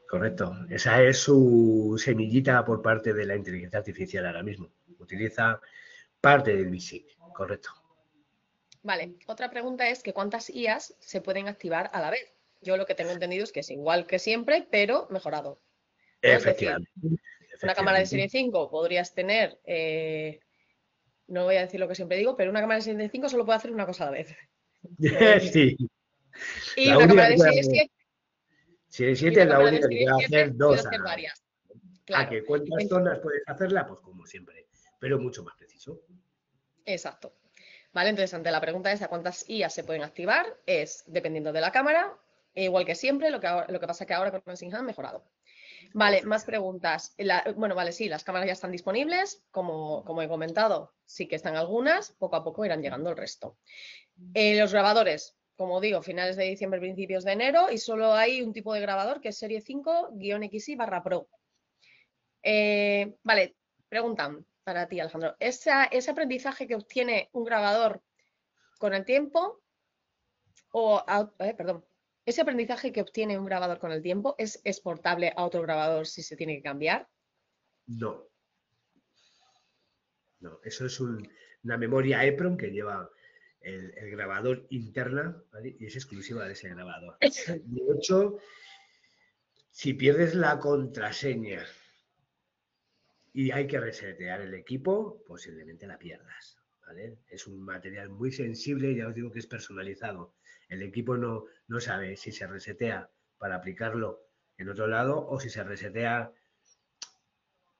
Correcto. Esa es su semillita por parte de la inteligencia artificial ahora mismo. Utiliza parte del BISIC. Correcto. Vale, otra pregunta es que cuántas IAs se pueden activar a la vez. Yo lo que tengo entendido es que es igual que siempre, pero mejorado, ¿no? Es decir, Efectivamente. una cámara de Efectivamente. serie 5 podrías tener, no voy a decir lo que siempre digo, pero una cámara de serie 5 solo puede hacer una cosa a la vez. Sí. Y La una única cámara que de puede serie hacer. 7 Si el y 7 una es la cámara de única que serie puede 7 hacer puede dos a hacer la vez. varias. ¿A Claro. que cuántas zonas puedes hacerla? Pues como siempre, pero mucho más preciso. Exacto. ¿vale? Entonces, ante la pregunta esa, ¿cuántas IAs se pueden activar? Es dependiendo de la cámara, e igual que siempre, lo que pasa que ahora con el SING han mejorado. Vale, más preguntas. Bueno, vale, sí, las cámaras ya están disponibles, como he comentado, sí que están algunas, poco a poco irán llegando el resto. Los grabadores, como digo, finales de diciembre, principios de enero, y solo hay un tipo de grabador que es serie 5-XI/Pro. Vale, preguntan para ti, Alejandro. ¿Ese aprendizaje que obtiene un grabador con el tiempo, perdón, ese aprendizaje que obtiene un grabador con el tiempo es exportable a otro grabador si se tiene que cambiar? No, no. Eso es una memoria EEPROM que lleva el grabador interna, ¿vale? Y es exclusiva de ese grabador. De hecho, si pierdes la contraseña y hay que resetear el equipo, posiblemente la pierdas, ¿vale? Es un material muy sensible, ya os digo que es personalizado. El equipo no sabe si se resetea para aplicarlo en otro lado o si se resetea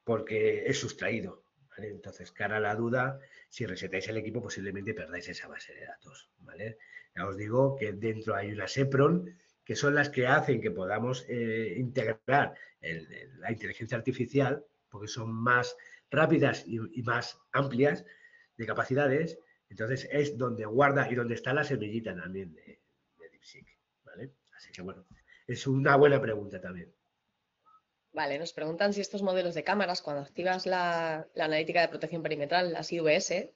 porque es sustraído, ¿vale? Entonces, cara a la duda, si resetáis el equipo, posiblemente perdáis esa base de datos, ¿vale? Ya os digo que dentro hay unas EPROM que son las que hacen que podamos integrar la inteligencia artificial, porque son más rápidas y más amplias de capacidades. Entonces, es donde guarda y donde está la semillita también de DeepSeek, ¿vale? Así que, bueno, es una buena pregunta también. Vale, nos preguntan si estos modelos de cámaras, cuando activas la analítica de protección perimetral, las IVS,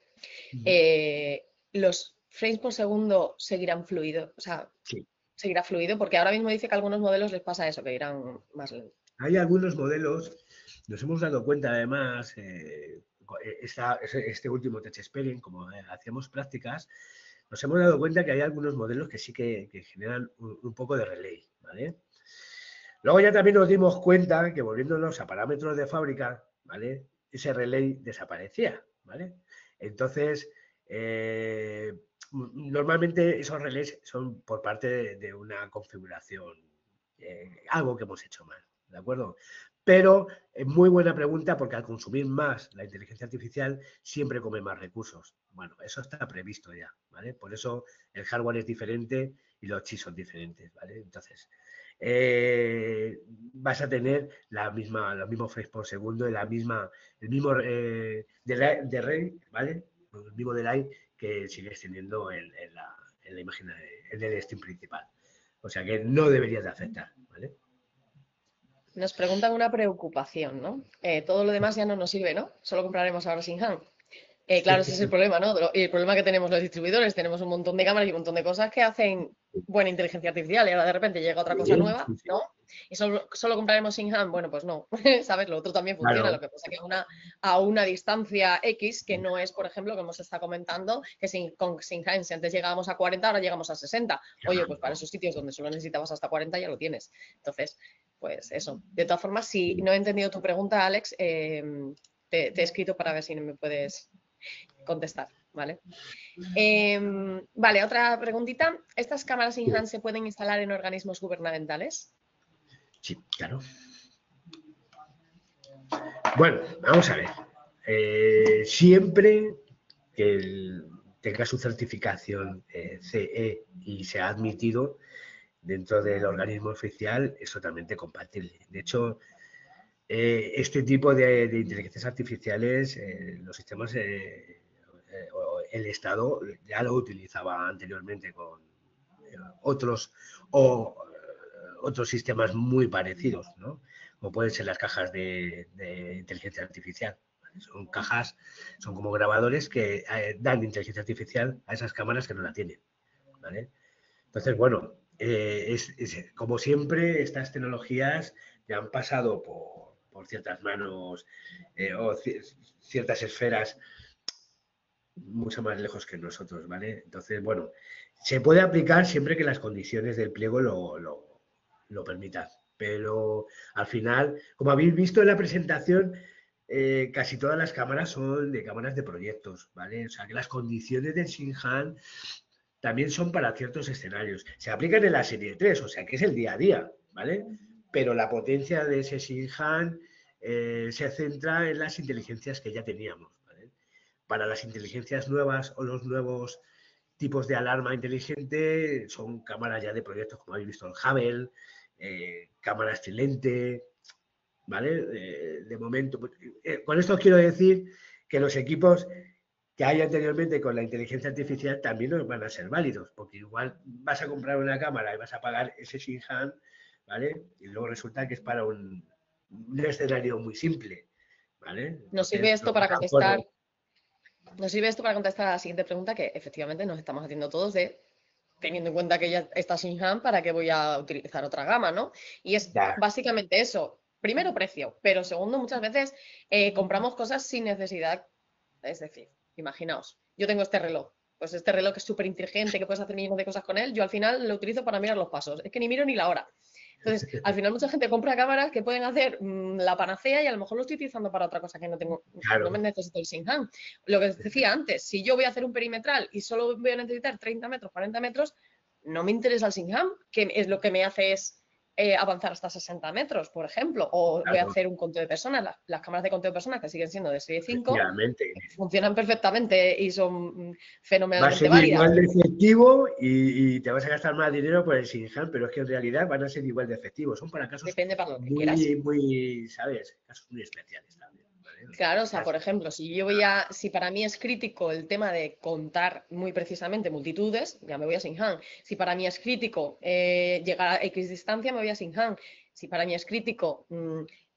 los frames por segundo seguirán fluido, o sea, Sí. seguirá fluido, porque ahora mismo dice que a algunos modelos les pasa eso, que irán más lento. Hay algunos modelos, nos hemos dado cuenta además, este último Tech Experience, como hacíamos prácticas, nos hemos dado cuenta que hay algunos modelos que sí que generan un poco de relay, ¿vale? Luego ya también nos dimos cuenta que volviéndonos a parámetros de fábrica, ¿vale? Ese relay desaparecía, ¿vale? Entonces, normalmente esos relays son por parte de una configuración, algo que hemos hecho mal, ¿de acuerdo? Pero muy buena pregunta porque al consumir más la inteligencia artificial siempre come más recursos. Bueno, eso está previsto ya, ¿vale? Por eso el hardware es diferente y los chips son diferentes, ¿vale? Entonces, vas a tener los mismos frames por segundo, el mismo delay, ¿vale? El mismo delay que sigues teniendo en la imagen, en el stream principal. O sea que no debería de afectar, ¿vale? Nos preguntan una preocupación, ¿no? Todo lo demás ya no nos sirve, ¿no? Solo compraremos ahora sin ham. Claro, ese es el problema, ¿no? Y el problema que tenemos los distribuidores, tenemos un montón de cámaras y un montón de cosas que hacen buena inteligencia artificial y ahora de repente llega otra cosa Sí, nueva, sí, sí. ¿no? Y solo compraremos sin ham, bueno, pues no, ¿sabes? Lo otro también funciona, lo Claro, que pasa que a una distancia X, que no es, por ejemplo, que hemos estado comentando, que con sin ham, si antes llegábamos a 40, ahora llegamos a 60. Oye, pues para esos sitios donde solo necesitabas hasta 40 ya lo tienes. Entonces, pues eso. De todas formas, si no he entendido tu pregunta, Alex, te he escrito para ver si me puedes contestar, ¿vale? Vale, otra preguntita. ¿Estas cámaras in-hand se pueden instalar en organismos gubernamentales? sí, claro. Bueno, vamos a ver. Siempre que tenga su certificación CE y sea admitido dentro del organismo oficial, es totalmente compatible. De hecho, este tipo de inteligencias artificiales, los sistemas, el Estado ya lo utilizaba anteriormente con otros o otros sistemas muy parecidos, ¿no? Como pueden ser las cajas de inteligencia artificial. Son cajas, son como grabadores que dan inteligencia artificial a esas cámaras que no la tienen, ¿vale? Entonces, bueno, como siempre, estas tecnologías ya han pasado por ciertas manos o ciertas esferas mucho más lejos que nosotros, ¿vale? Entonces, bueno, se puede aplicar siempre que las condiciones del pliego lo permitan. Pero al final, como habéis visto en la presentación, casi todas las cámaras son de cámaras de proyectos, ¿vale? O sea que las condiciones del Sinhan también son para ciertos escenarios. Se aplican en la serie 3, o sea que es el día a día, ¿vale? Pero la potencia de ese Sinhan se centra en las inteligencias que ya teníamos, ¿vale? para las inteligencias nuevas o los nuevos tipos de alarma inteligente son cámaras ya de proyectos como habéis visto el Hubble, cámara excelente, ¿vale? De momento, con esto quiero decir que los equipos que hay anteriormente con la inteligencia artificial también no van a ser válidos, porque igual vas a comprar una cámara y vas a pagar ese Shinhan, ¿vale? Y luego resulta que es para un escenario muy simple, ¿vale? Nos sirve Entonces, esto para contestar. Nos sirve esto para contestar a la siguiente pregunta que efectivamente nos estamos haciendo todos de, teniendo en cuenta que ya está Shinhan, ¿para qué voy a utilizar otra gama, no? Y es ya, básicamente eso. Primero, precio, pero segundo, muchas veces compramos cosas sin necesidad. Es decir, imaginaos, yo tengo este reloj. Pues este reloj es súper inteligente, que puedes hacer millones de cosas con él. Yo al final lo utilizo para mirar los pasos. Es que ni miro ni la hora. Entonces, al final mucha gente compra cámaras que pueden hacer la panacea y a lo mejor lo estoy utilizando para otra cosa que no tengo, no me claro. necesito el Shinhan. Lo que decía antes, si yo voy a hacer un perimetral y solo voy a necesitar 30 metros, 40 metros, no me interesa el Shinhan, que es lo que me hace es avanzar hasta 60 metros, por ejemplo, o voy a Claro, hacer un conteo de personas. Las cámaras de conteo de personas que siguen siendo de serie 5 efectivamente. funcionan perfectamente y son Va a fenomenalmente ser válidas. igual de efectivo y te vas a gastar más dinero por el Shinhan, pero es que en realidad van a ser igual de efectivos. Son para casos Depende para lo que quieras. muy, ¿sabes? Casos muy especiales también, ¿vale? Claro, o sea, por ejemplo, si para mí es crítico el tema de contar muy precisamente multitudes, ya me voy a Shinhan. Si para mí es crítico llegar a X distancia, me voy a Shinhan. Si para mí es crítico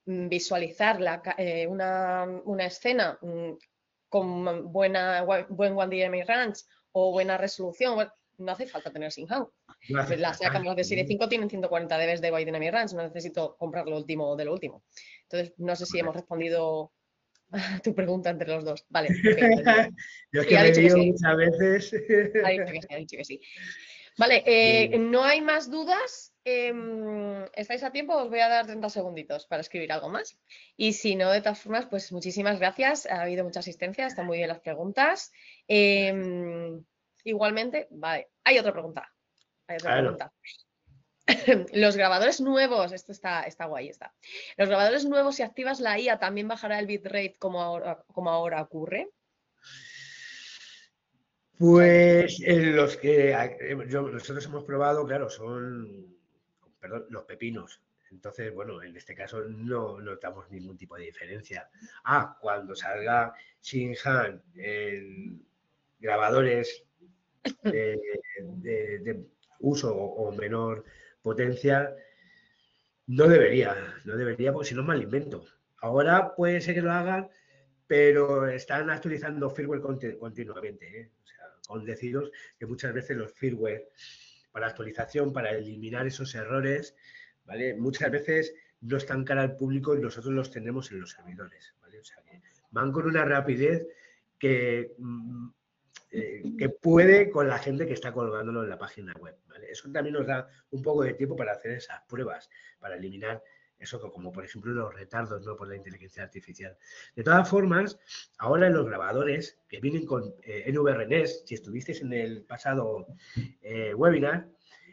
visualizar una escena con buen One DMI Range o buena resolución, bueno, no hace falta tener Shinhan. No hace Las falta. cámaras de serie 5 tienen 140 dB de Wide Dynamic Range, no necesito comprar lo último de lo último. Entonces, no sé si hemos respondido tu pregunta entre los dos. Vale, ok, entendido. Yo es Sí, que ha me dicho que lío sí. muchas veces. Ha dicho que sí, ha dicho que sí. Vale, Bien. no hay más dudas. ¿Estáis a tiempo? Os voy a dar 30 segunditos para escribir algo más. Y si no, de todas formas, pues muchísimas gracias. Ha habido mucha asistencia, están muy bien las preguntas. Igualmente, vale, hay otra pregunta. Hay otra Claro. pregunta. Los grabadores nuevos, esto está guay, está. Los grabadores nuevos, si activas la IA, ¿también bajará el bitrate como ahora ocurre? Pues los que nosotros hemos probado, claro, son, perdón, los pepinos. Entonces, bueno, en este caso no notamos ningún tipo de diferencia. Cuando salga Shinhan en grabadores de, de uso o menor potencia, no debería porque si no mal invento. Ahora puede ser que lo hagan, pero están actualizando firmware continuamente, ¿eh? O sea, con deciros que muchas veces los firmware para actualización, para eliminar esos errores, ¿vale? Muchas veces no están cara al público y nosotros los tenemos en los servidores, ¿vale? O sea, que van con una rapidez que, que puede con la gente que está colgándolo en la página web, ¿vale? Eso también nos da un poco de tiempo para hacer esas pruebas, para eliminar eso como por ejemplo los retardos, ¿no? Por la inteligencia artificial. De todas formas, ahora en los grabadores que vienen con NVRNS, si estuvisteis en el pasado webinar,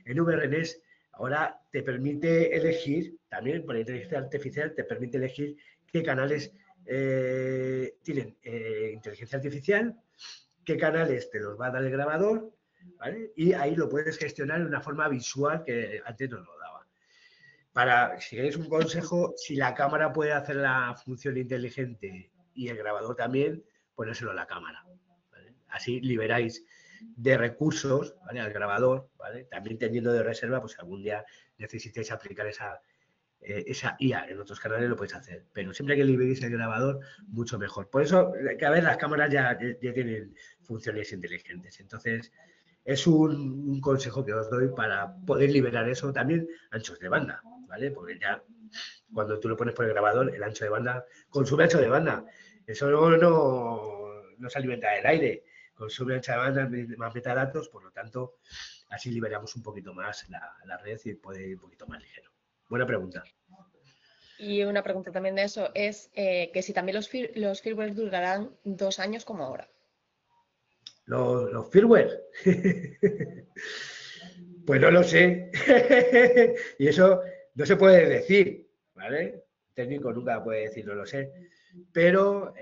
NVRNS ahora te permite elegir, también por la inteligencia artificial, te permite elegir qué canales tienen inteligencia artificial, qué canales te los va a dar el grabador, ¿vale? Y ahí lo puedes gestionar de una forma visual que antes no lo daba. Si queréis un consejo, si la cámara puede hacer la función inteligente y el grabador también, ponérselo a la cámara, ¿vale? Así liberáis de recursos, ¿vale? Al grabador, ¿vale? También teniendo de reserva, pues algún día necesitéis aplicar esa IA en otros canales lo podéis hacer, pero siempre que liberéis el grabador, mucho mejor. Por eso, que a ver, las cámaras ya tienen funciones inteligentes, entonces es un consejo que os doy para poder liberar eso. También anchos de banda, ¿vale? Porque ya cuando tú lo pones por el grabador, el ancho de banda consume ancho de banda. Eso no se alimenta del aire, consume ancho de banda, más metadatos, por lo tanto, así liberamos un poquito más la red y puede ir un poquito más ligero. Buena pregunta. Y una pregunta también de eso es que si también los firmware durarán 2 años como ahora. Los firmware. Pues no lo sé. Y eso no se puede decir, ¿vale? El técnico nunca puede decir, no lo sé. pero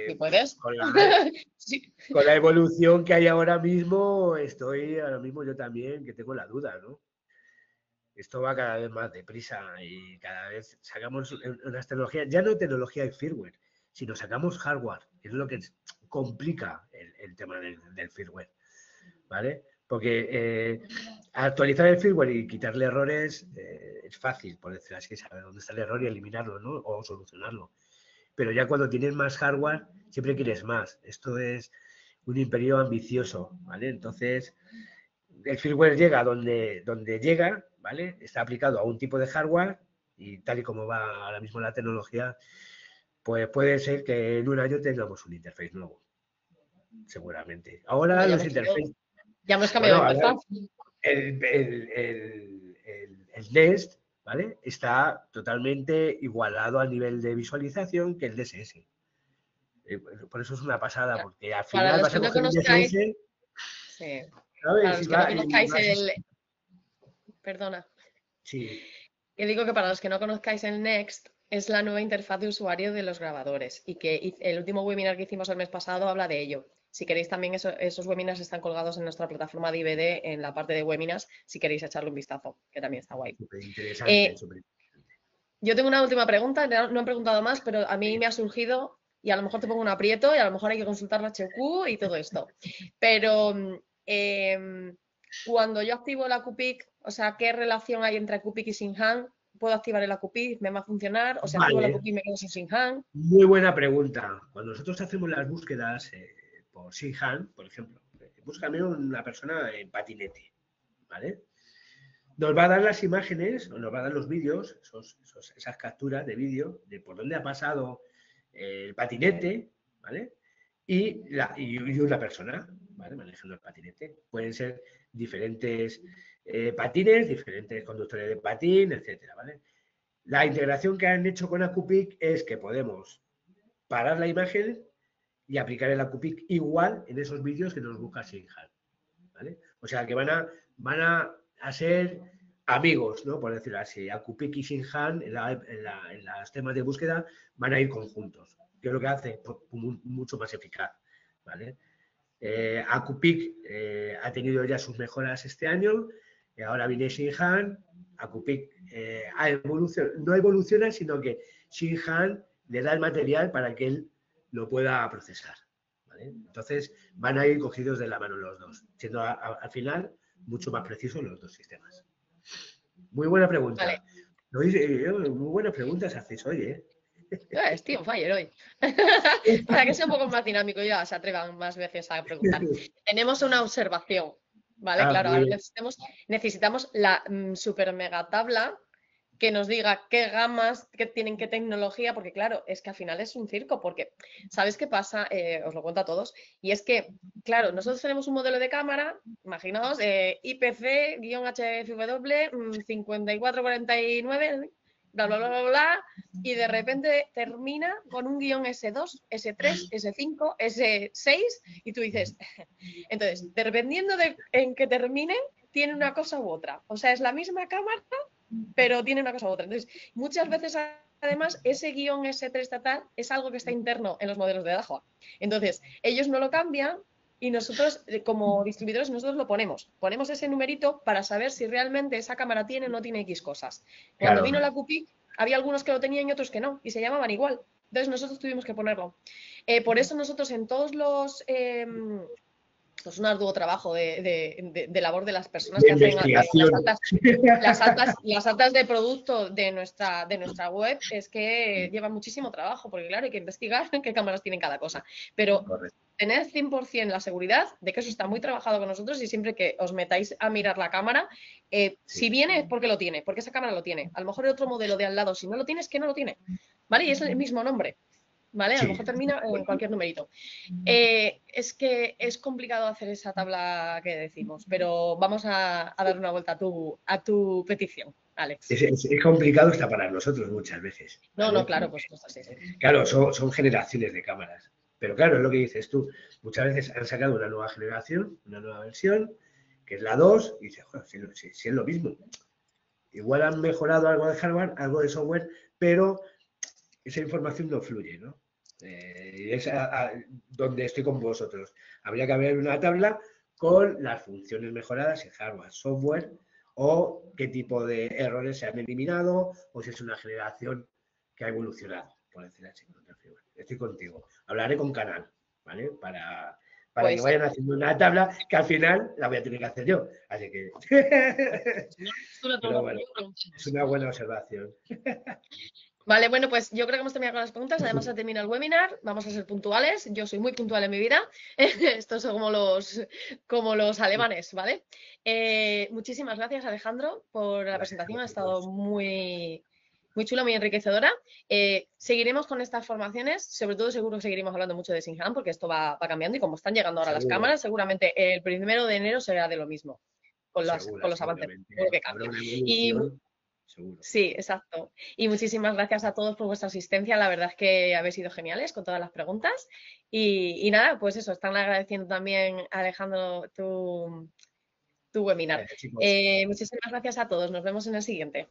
¿Sí puedes? con Sí. con la evolución que hay ahora mismo, yo también, que tengo la duda, ¿no? Esto va cada vez más deprisa y cada vez sacamos unas tecnologías, ya no tecnología de firmware, sino sacamos hardware, que es lo que complica el tema del firmware, ¿vale? Porque actualizar el firmware y quitarle errores es fácil, por decirlo así, saber dónde está el error y eliminarlo, ¿no? O solucionarlo. Pero ya cuando tienes más hardware, siempre quieres más. Esto es un imperio ambicioso, ¿vale? Entonces, el firmware llega donde llega, ¿vale? Está aplicado a un tipo de hardware y tal y como va ahora mismo la tecnología, pues puede ser que en un año tengamos un interface nuevo, seguramente. Bueno, Ahora los interfaces, ya hemos cambiado bueno, de ahora interfaz. el Nest, ¿vale? Está totalmente igualado a nivel de visualización que el DSS. Por eso es una pasada, porque al Para final los vas que a no coger un conozcáis, DSS, sí. Para ¿sabes? los que no conozcáis Vas a... perdona, Sí, que digo que para los que no conozcáis el Next es la nueva interfaz de usuario de los grabadores y que el último webinar que hicimos el mes pasado habla de ello. Si queréis también esos webinars están colgados en nuestra plataforma de IBD en la parte de webinars, si queréis echarle un vistazo, que también está guay. súper interesante, Eh, súper. yo tengo una última pregunta, no han preguntado más, pero a mí me ha surgido y a lo mejor te pongo un aprieto y a lo mejor hay que consultar la HQ y todo esto. Pero cuando yo activo la QPIC, o sea, ¿qué relación hay entre QPIC y Sinhan? ¿Puedo activar el QPIC? ¿Me va a funcionar? ¿O si activo la Vale, QPIC me quedo sin Sinhan? muy buena pregunta. Cuando nosotros hacemos las búsquedas por Sinhan, por ejemplo, búscame una persona en patinete, ¿vale? Nos va a dar las imágenes, o nos va a dar los vídeos, esas capturas de vídeo de por dónde ha pasado el patinete, ¿vale? Y una persona, ¿vale? Manejando el patinete. Pueden ser diferentes patines, diferentes conductores de patín, etcétera, ¿vale? La integración que han hecho con Acupic es que podemos parar la imagen y aplicar el Acupic igual en esos vídeos que nos busca Sinhan, ¿vale? O sea que van a ser amigos, ¿no? Por decirlo así. Acupic y Sinhan en los temas de búsqueda van a ir conjuntos. Que es lo que hace pues, mucho más eficaz, ¿vale? Acupic ha tenido ya sus mejoras este año y ahora viene Sinhan. Acupic no evoluciona, sino que Sinhan le da el material para que él lo pueda procesar, ¿vale? Entonces van a ir cogidos de la mano los dos, siendo al final mucho más precisos los dos sistemas. Muy buena Vale. pregunta. Muy buenas preguntas hacéis hoy, ¿eh? Estoy on fire hoy. Para que sea un poco más dinámico, ya se atrevan más veces a preguntar. Tenemos una observación, ¿vale? Claro, Muy ahora bien. necesitamos la super mega tabla que nos diga qué gamas, qué tienen qué tecnología, porque claro, es que al final es un circo, porque ¿sabes qué pasa? Os lo cuento a todos, y es que, claro, nosotros tenemos un modelo de cámara, imaginaos, IPC-HFW 5449, bla, bla, bla, bla, bla, y de repente termina con un guión S2, S3, S5, S6, y tú dices, entonces, dependiendo de en que termine, tiene una cosa u otra. O sea, es la misma cámara, pero tiene una cosa u otra. Entonces, muchas veces, además, ese guión S3 estatal es algo que está interno en los modelos de Dahua. Entonces, ellos no lo cambian y nosotros, como distribuidores, nosotros lo ponemos. Ponemos ese numerito para saber si realmente esa cámara tiene o no tiene X cosas. Cuando Claro, vino la QPIC, había algunos que lo tenían y otros que no, y se llamaban igual. Entonces, nosotros tuvimos que ponerlo. Por eso nosotros en todos los... pues un arduo trabajo de labor de las personas de que hacen investigación. las altas de producto de nuestra web es que lleva muchísimo trabajo, porque claro, hay que investigar qué cámaras tienen cada cosa. Pero Correcto. tened 100% la seguridad de que eso está muy trabajado con nosotros y siempre que os metáis a mirar la cámara, Sí, si viene es porque lo tiene, porque esa cámara lo tiene. A lo mejor el otro modelo de al lado, si no lo tiene, es que no lo tiene. ¿Vale? Y es el mismo nombre. ¿Vale? A lo sí. mejor termina en cualquier numerito. Es que es complicado hacer esa tabla que decimos, pero vamos a dar una vuelta a tu petición, Alex. Es complicado hasta para nosotros muchas veces, No, no, ¿vale? claro, pues así. Claro, son generaciones de cámaras. Pero claro, es lo que dices tú. Muchas veces han sacado una nueva generación, una nueva versión, que es la 2, y dices, joder, si es lo mismo. Igual han mejorado algo de hardware, algo de software, pero esa información no fluye, ¿no? Es donde estoy con vosotros. Habría que haber una tabla con las funciones mejoradas en hardware, software, o qué tipo de errores se han eliminado, o si es una generación que ha evolucionado, por decir así. Estoy contigo. Hablaré con Canal, ¿vale? Para que Pues vayan haciendo una tabla que al final la voy a tener que hacer yo. Así que... Pero bueno, es una buena observación. Vale, bueno, pues yo creo que hemos terminado con las preguntas. Además, se termina el webinar. Vamos a ser puntuales. Yo soy muy puntual en mi vida. Estos son como los alemanes, ¿vale? Muchísimas gracias, Alejandro, por la presentación. Ha estado muy, muy chula, muy enriquecedora. Seguiremos con estas formaciones. Sobre todo, seguro que seguiremos hablando mucho de Singham, porque esto va cambiando. Y como están llegando ahora las cámaras, seguramente el 1 de enero será de lo mismo. Con los avances. Seguro que Habrá cambia. una Y evolución. Seguro. sí, exacto. Y muchísimas gracias a todos por vuestra asistencia. La verdad es que habéis sido geniales con todas las preguntas. Y nada, pues eso, están agradeciendo también, Alejandro, tu webinar. Chicos. Muchísimas gracias a todos. Nos vemos en el siguiente.